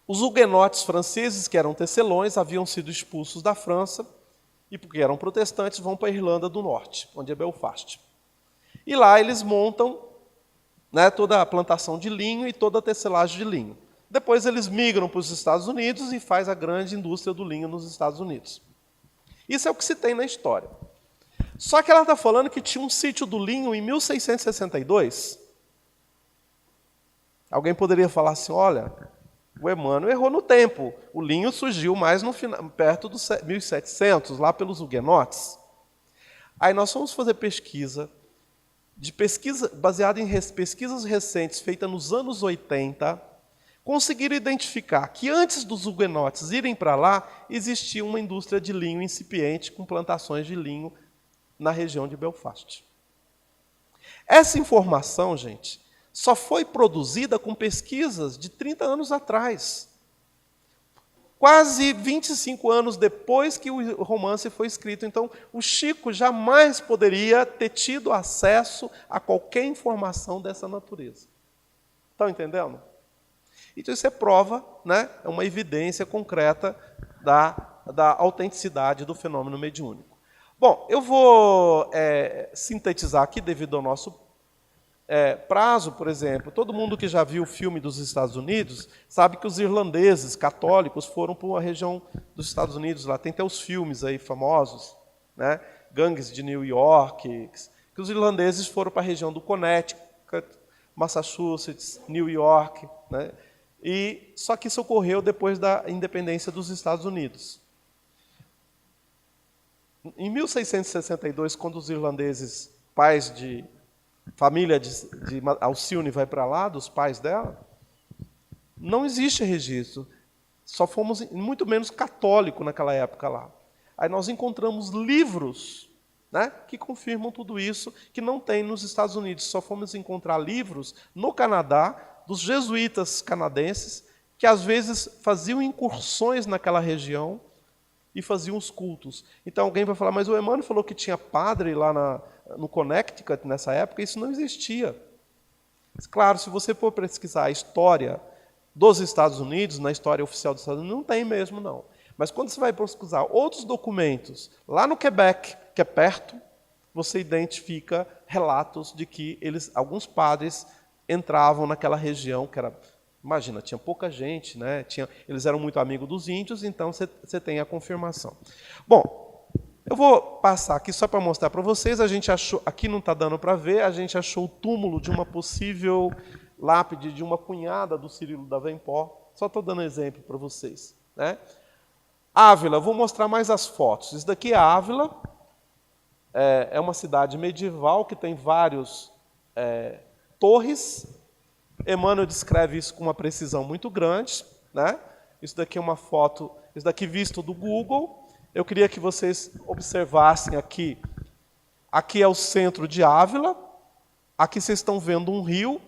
Os huguenotes franceses, que eram tecelões, haviam sido expulsos da França, e porque eram protestantes, vão para a Irlanda do Norte, onde é Belfast. E lá eles montam, né, toda a plantação de linho e toda a tecelagem de linho. Depois eles migram para os Estados Unidos e faz a grande indústria do linho nos Estados Unidos. Isso é o que se tem na história. Só que ela está falando que tinha um sítio do linho em 1662. Alguém poderia falar assim, olha, o Emmanuel errou no tempo. O linho surgiu mais perto dos 1700, lá pelos huguenotes. Aí nós fomos fazer pesquisa baseada em pesquisas recentes feitas nos anos 80, conseguiram identificar que antes dos huguenotes irem para lá, existia uma indústria de linho incipiente com plantações de linho na região de Belfast. Essa informação, gente, só foi produzida com pesquisas de 30 anos atrás. Quase 25 anos depois que o romance foi escrito. Então, o Chico jamais poderia ter tido acesso a qualquer informação dessa natureza. Estão entendendo? Então isso é prova, né? É uma evidência concreta da autenticidade do fenômeno mediúnico. Bom, eu vou sintetizar aqui, devido ao nosso prazo, por exemplo. Todo mundo que já viu o filme dos Estados Unidos sabe que os irlandeses católicos foram para uma região dos Estados Unidos, lá tem até os filmes aí famosos, né? Gangues de New York, que os irlandeses foram para a região do Connecticut, Massachusetts, New York, né? E só que isso ocorreu depois da independência dos Estados Unidos. Em 1662, quando os irlandeses, pais de família de Alcione vai para lá, dos pais dela, não existe registro. Só fomos, muito menos católico naquela época lá. Aí nós encontramos livros, né, que confirmam tudo isso, que não tem nos Estados Unidos. Só fomos encontrar livros no Canadá, dos jesuítas canadenses, que às vezes faziam incursões naquela região e faziam os cultos. Então alguém vai falar, mas o Emmanuel falou que tinha padre lá no Connecticut nessa época, isso não existia. Mas, claro, se você for pesquisar a história dos Estados Unidos, na história oficial dos Estados Unidos, não tem mesmo, não. Mas quando você vai pesquisar outros documentos, lá no Quebec, que é perto, você identifica relatos de que alguns padres entravam naquela região, que era, imagina, tinha pouca gente, né? Eles eram muito amigos dos índios, então você tem a confirmação. Bom, eu vou passar aqui só para mostrar para vocês, a gente achou, aqui não está dando para ver, a gente achou o túmulo de uma possível lápide de uma cunhada do Cirilo da Vempor, só estou dando exemplo para vocês, né? Ávila, vou mostrar mais as fotos. Isso daqui é Ávila, é uma cidade medieval que tem vários torres. Emmanuel descreve isso com uma precisão muito grande, né? Isso daqui é uma foto, isso daqui visto do Google. Eu queria que vocês observassem aqui. Aqui é o centro de Ávila. Aqui vocês estão vendo um rio.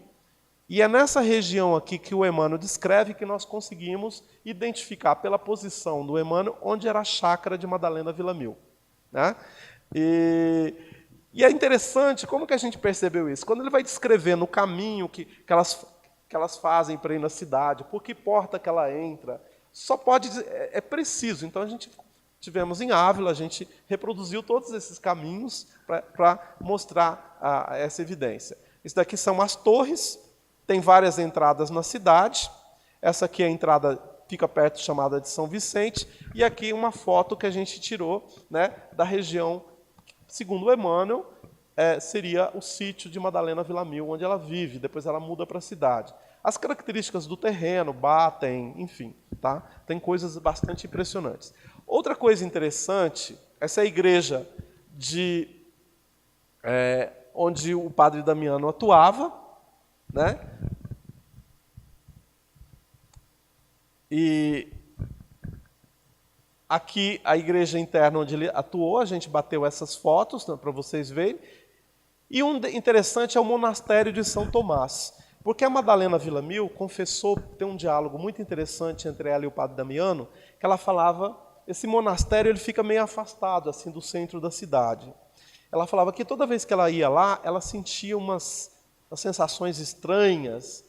E é nessa região aqui que o Emmanuel descreve que nós conseguimos identificar pela posição do Emmanuel onde era a chácara de Madalena Villamil, né? E é interessante como que a gente percebeu isso. Quando ele vai descrevendo o caminho que elas fazem para ir na cidade, por que porta que ela entra, só pode dizer, é preciso. Então a gente tivemos em Ávila, a gente reproduziu todos esses caminhos para mostrar essa evidência. Isso daqui são as torres. Tem várias entradas na cidade. Essa aqui é a entrada, fica perto, chamada de São Vicente. E aqui uma foto que a gente tirou, né, da região, segundo o Emmanuel, seria o sítio de Madalena Villamil, onde ela vive. Depois ela muda para a cidade. As características do terreno batem, enfim, tá? Tem coisas bastante impressionantes. Outra coisa interessante, essa é a igreja onde o padre Damiano atuava, né? E aqui a igreja interna onde ele atuou, a gente bateu essas fotos, né, para vocês verem. E um interessante é o monastério de São Tomás, porque a Madalena Villamil confessou, tem um diálogo muito interessante entre ela e o padre Damiano, que ela falava, esse monastério ele fica meio afastado assim do centro da cidade. Ela falava que toda vez que ela ia lá, ela sentia umas sensações estranhas,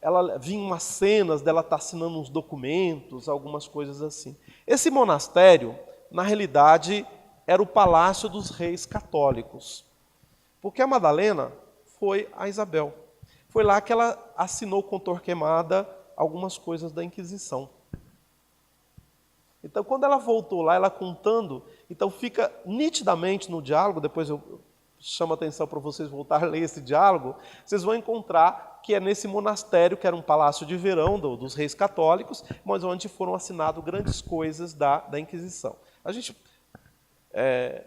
ela vinha umas cenas dela estar assinando uns documentos, algumas coisas assim. Esse monastério, na realidade, era o palácio dos reis católicos, porque a Madalena foi a Isabel. Foi lá que ela assinou com Torquemada algumas coisas da Inquisição. Então, quando ela voltou lá, ela contando, então fica nitidamente no diálogo, depois eu chamo a atenção para vocês voltarem a ler esse diálogo, vocês vão encontrar que é nesse monastério, que era um palácio de verão dos reis católicos, mas onde foram assinadas grandes coisas da Inquisição. A gente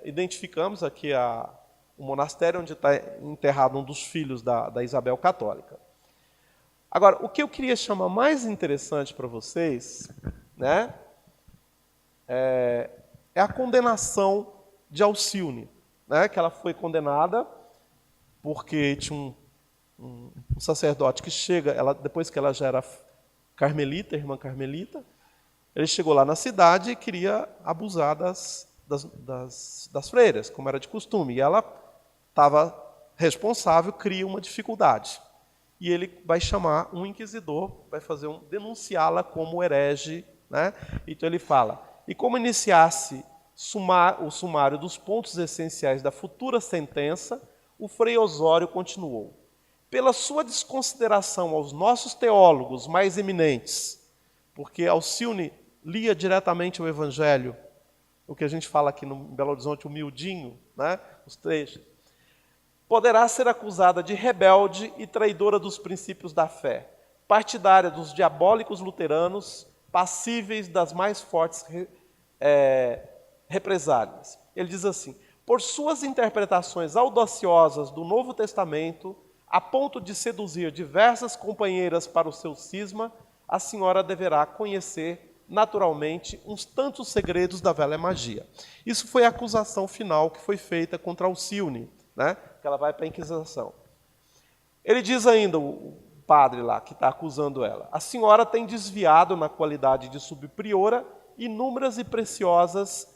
identificamos aqui o monastério onde está enterrado um dos filhos da Isabel Católica. Agora, o que eu queria chamar mais interessante para vocês, né, é a condenação de Alcione, né, que ela foi condenada porque tinha um sacerdote que chega, depois que ela já era carmelita, irmã carmelita, ele chegou lá na cidade e queria abusar das freiras, como era de costume. E ela estava responsável, cria uma dificuldade. e ele vai chamar um inquisidor, vai denunciá-la como herege, né? Então ele fala: e como iniciasse o sumário dos pontos essenciais da futura sentença, o Frei Osório continuou: pela sua desconsideração aos nossos teólogos mais eminentes, porque Alcione lia diretamente o Evangelho, o que a gente fala aqui no Belo Horizonte, o miudinho, né? Os trechos, poderá ser acusada de rebelde e traidora dos princípios da fé, partidária dos diabólicos luteranos, passíveis das mais fortes represálias. Ele diz assim: por suas interpretações audaciosas do Novo Testamento, a ponto de seduzir diversas companheiras para o seu cisma, a senhora deverá conhecer naturalmente uns tantos segredos da velha magia. Isso foi a acusação final que foi feita contra Alcione, né? Que ela vai para a Inquisição. Ele diz ainda, o padre lá que está acusando ela: a senhora tem desviado, na qualidade de subpriora, inúmeras e preciosas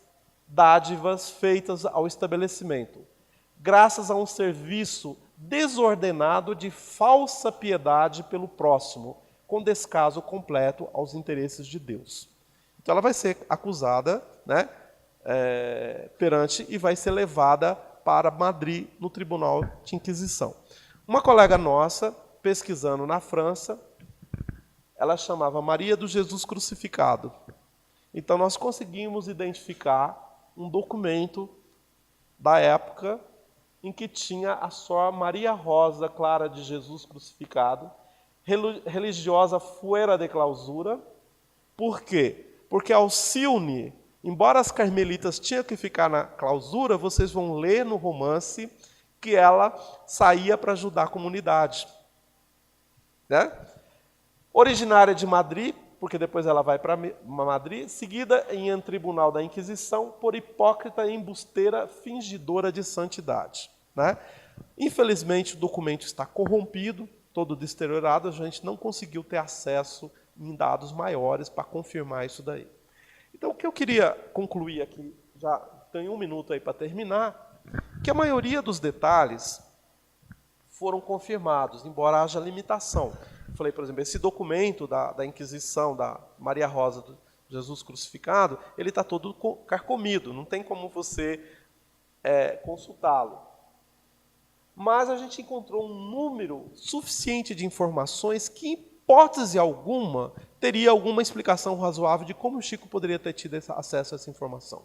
dádivas feitas ao estabelecimento, graças a um serviço desordenado de falsa piedade pelo próximo, com descaso completo aos interesses de Deus. Então ela vai ser acusada, né, perante, e vai ser levada para Madrid, no Tribunal de Inquisição. Uma colega nossa, pesquisando na França, ela chamava Maria do Jesus Crucificado. Então nós conseguimos identificar um documento da época em que tinha a só Maria Rosa Clara de Jesus Crucificado, religiosa fuera de clausura. Por quê? Porque Alcione, embora as carmelitas tinham que ficar na clausura, vocês vão ler no romance que ela saía para ajudar a comunidade, né? Originária de Madrid, porque depois ela vai para Madrid, seguida em tribunal da Inquisição por hipócrita e embusteira fingidora de santidade, né? Infelizmente o documento está corrompido, todo deteriorado, a gente não conseguiu ter acesso em dados maiores para confirmar isso daí. Então, o que eu queria concluir aqui, já tenho 1 minuto aí para terminar, que a maioria dos detalhes foram confirmados, embora haja limitação. Eu falei, por exemplo, esse documento da Inquisição, da Maria Rosa do Jesus Crucificado, ele está todo carcomido, não tem como você consultá-lo. Mas a gente encontrou um número suficiente de informações que, em hipótese alguma, teria alguma explicação razoável de como o Chico poderia ter tido acesso a essa informação.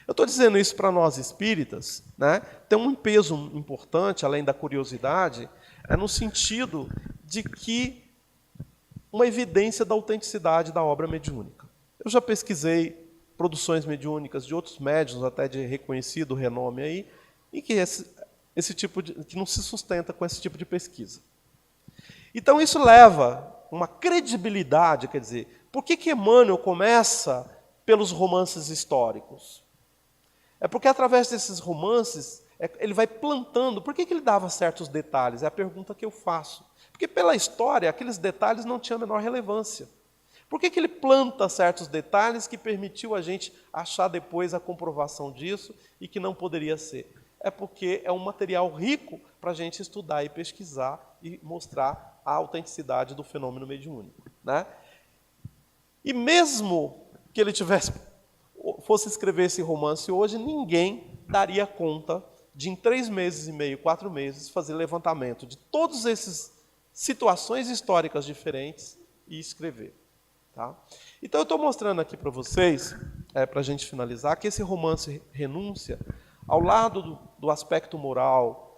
Eu estou dizendo isso para nós espíritas, né? Tem um peso importante, além da curiosidade, no sentido de que uma evidência da autenticidade da obra mediúnica. Eu já pesquisei produções mediúnicas de outros médiuns, até de reconhecido renome aí, e que que não se sustenta com esse tipo de pesquisa. Então isso leva uma credibilidade, quer dizer, por que Emmanuel começa pelos romances históricos? É porque através desses romances, ele vai plantando. Por que ele dava certos detalhes? É a pergunta que eu faço. Porque pela história, aqueles detalhes não tinham a menor relevância. Por que ele planta certos detalhes que permitiu a gente achar depois a comprovação disso e que não poderia ser? É porque é um material rico para a gente estudar e pesquisar e mostrar a autenticidade do fenômeno mediúnico, né? E mesmo que ele fosse escrever esse romance hoje, ninguém daria conta de, em 3 meses e meio, 4 meses, fazer levantamento de todas essas situações históricas diferentes e escrever. Tá? Então eu estou mostrando aqui para vocês, para a gente finalizar, que esse romance Renúncia, ao lado do aspecto moral,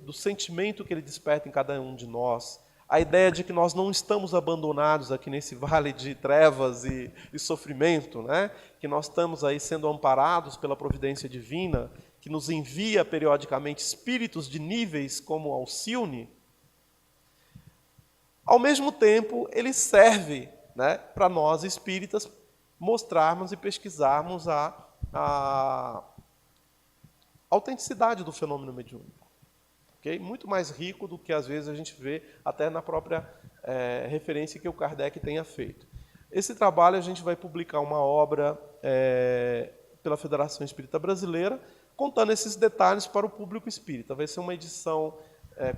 do sentimento que ele desperta em cada um de nós, a ideia de que nós não estamos abandonados aqui nesse vale de trevas e sofrimento, né? Que nós estamos aí sendo amparados pela providência divina, que nos envia periodicamente espíritos de níveis como Alcione. Ao mesmo tempo, ele serve, né, para nós espíritas mostrarmos e pesquisarmos a autenticidade do fenômeno mediúnico. Okay? Muito mais rico do que às vezes a gente vê até na própria referência que o Kardec tenha feito. Esse trabalho a gente vai publicar uma obra pela Federação Espírita Brasileira, contando esses detalhes para o público espírita. Vai ser uma edição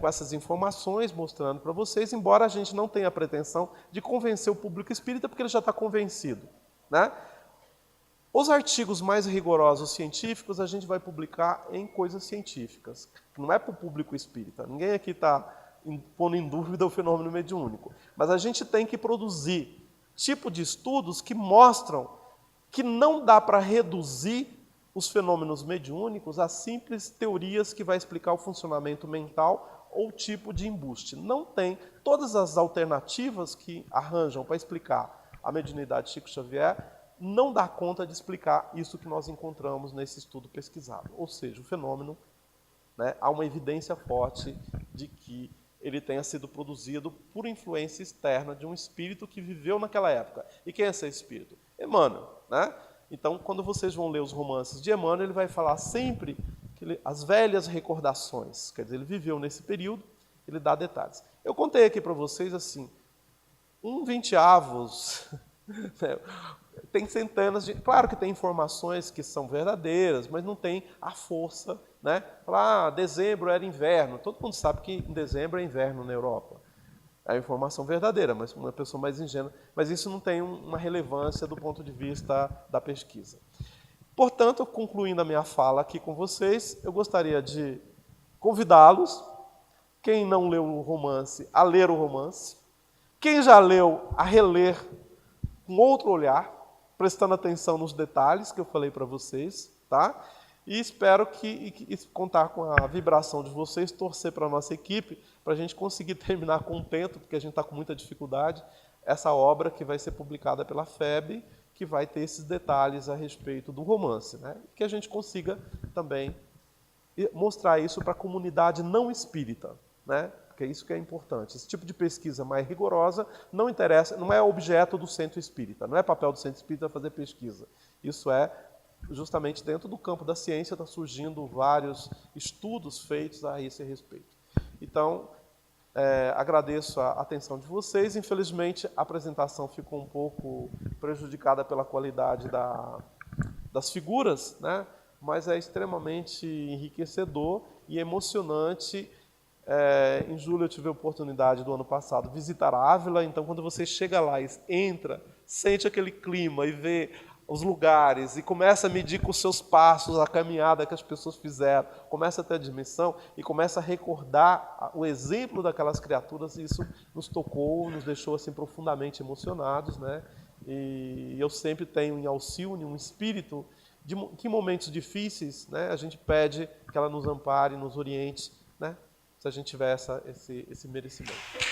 com essas informações, mostrando para vocês, embora a gente não tenha a pretensão de convencer o público espírita, porque ele já está convencido, né? Os artigos mais rigorosos científicos a gente vai publicar em coisas científicas, não é para o público espírita. Ninguém aqui está pondo em dúvida o fenômeno mediúnico, mas a gente tem que produzir tipo de estudos que mostram que não dá para reduzir os fenômenos mediúnicos a simples teorias que vai explicar o funcionamento mental ou tipo de embuste. Não tem. Todas as alternativas que arranjam para explicar a mediunidade de Chico Xavier não dá conta de explicar isso que nós encontramos nesse estudo pesquisado. Ou seja, o fenômeno, né, há uma evidência forte de que ele tenha sido produzido por influência externa de um espírito que viveu naquela época. E quem é esse espírito? Emmanuel, né? Então, quando vocês vão ler os romances de Emmanuel, ele vai falar sempre que as velhas recordações, quer dizer, ele viveu nesse período, ele dá detalhes. Eu contei aqui para vocês, assim, 1/20, tem centenas de... Claro que tem informações que são verdadeiras, mas não tem a força, né? Falar, dezembro era inverno. Todo mundo sabe que em dezembro é inverno na Europa. É a informação verdadeira, mas uma pessoa mais ingênua. Mas isso não tem uma relevância do ponto de vista da pesquisa. Portanto, concluindo a minha fala aqui com vocês, eu gostaria de convidá-los, quem não leu o romance, a ler o romance. Quem já leu, a reler com outro olhar, prestando atenção nos detalhes que eu falei para vocês, tá? E espero contar com a vibração de vocês, torcer para a nossa equipe, para a gente conseguir terminar contento, porque a gente está com muita dificuldade, essa obra que vai ser publicada pela FEB, que vai ter esses detalhes a respeito do romance, né? Que a gente consiga também mostrar isso para a comunidade não espírita, né? Porque é isso que é importante. Esse tipo de pesquisa mais rigorosa não interessa, não é objeto do centro espírita, não é papel do centro espírita fazer pesquisa. Isso é justamente dentro do campo da ciência, está surgindo vários estudos feitos a esse respeito. Então, agradeço a atenção de vocês. Infelizmente, a apresentação ficou um pouco prejudicada pela qualidade das figuras, né? Mas é extremamente enriquecedor e emocionante. Em julho eu tive a oportunidade do ano passado de visitar a Ávila, então quando você chega lá e entra, sente aquele clima e vê os lugares e começa a medir com os seus passos a caminhada que as pessoas fizeram, começa a ter a dimensão e começa a recordar o exemplo daquelas criaturas, e isso nos tocou, nos deixou assim profundamente emocionados, né? E eu sempre tenho em Alcione um espírito de que em momentos difíceis, né, a gente pede que ela nos ampare, nos oriente, né, se a gente tiver esse merecimento.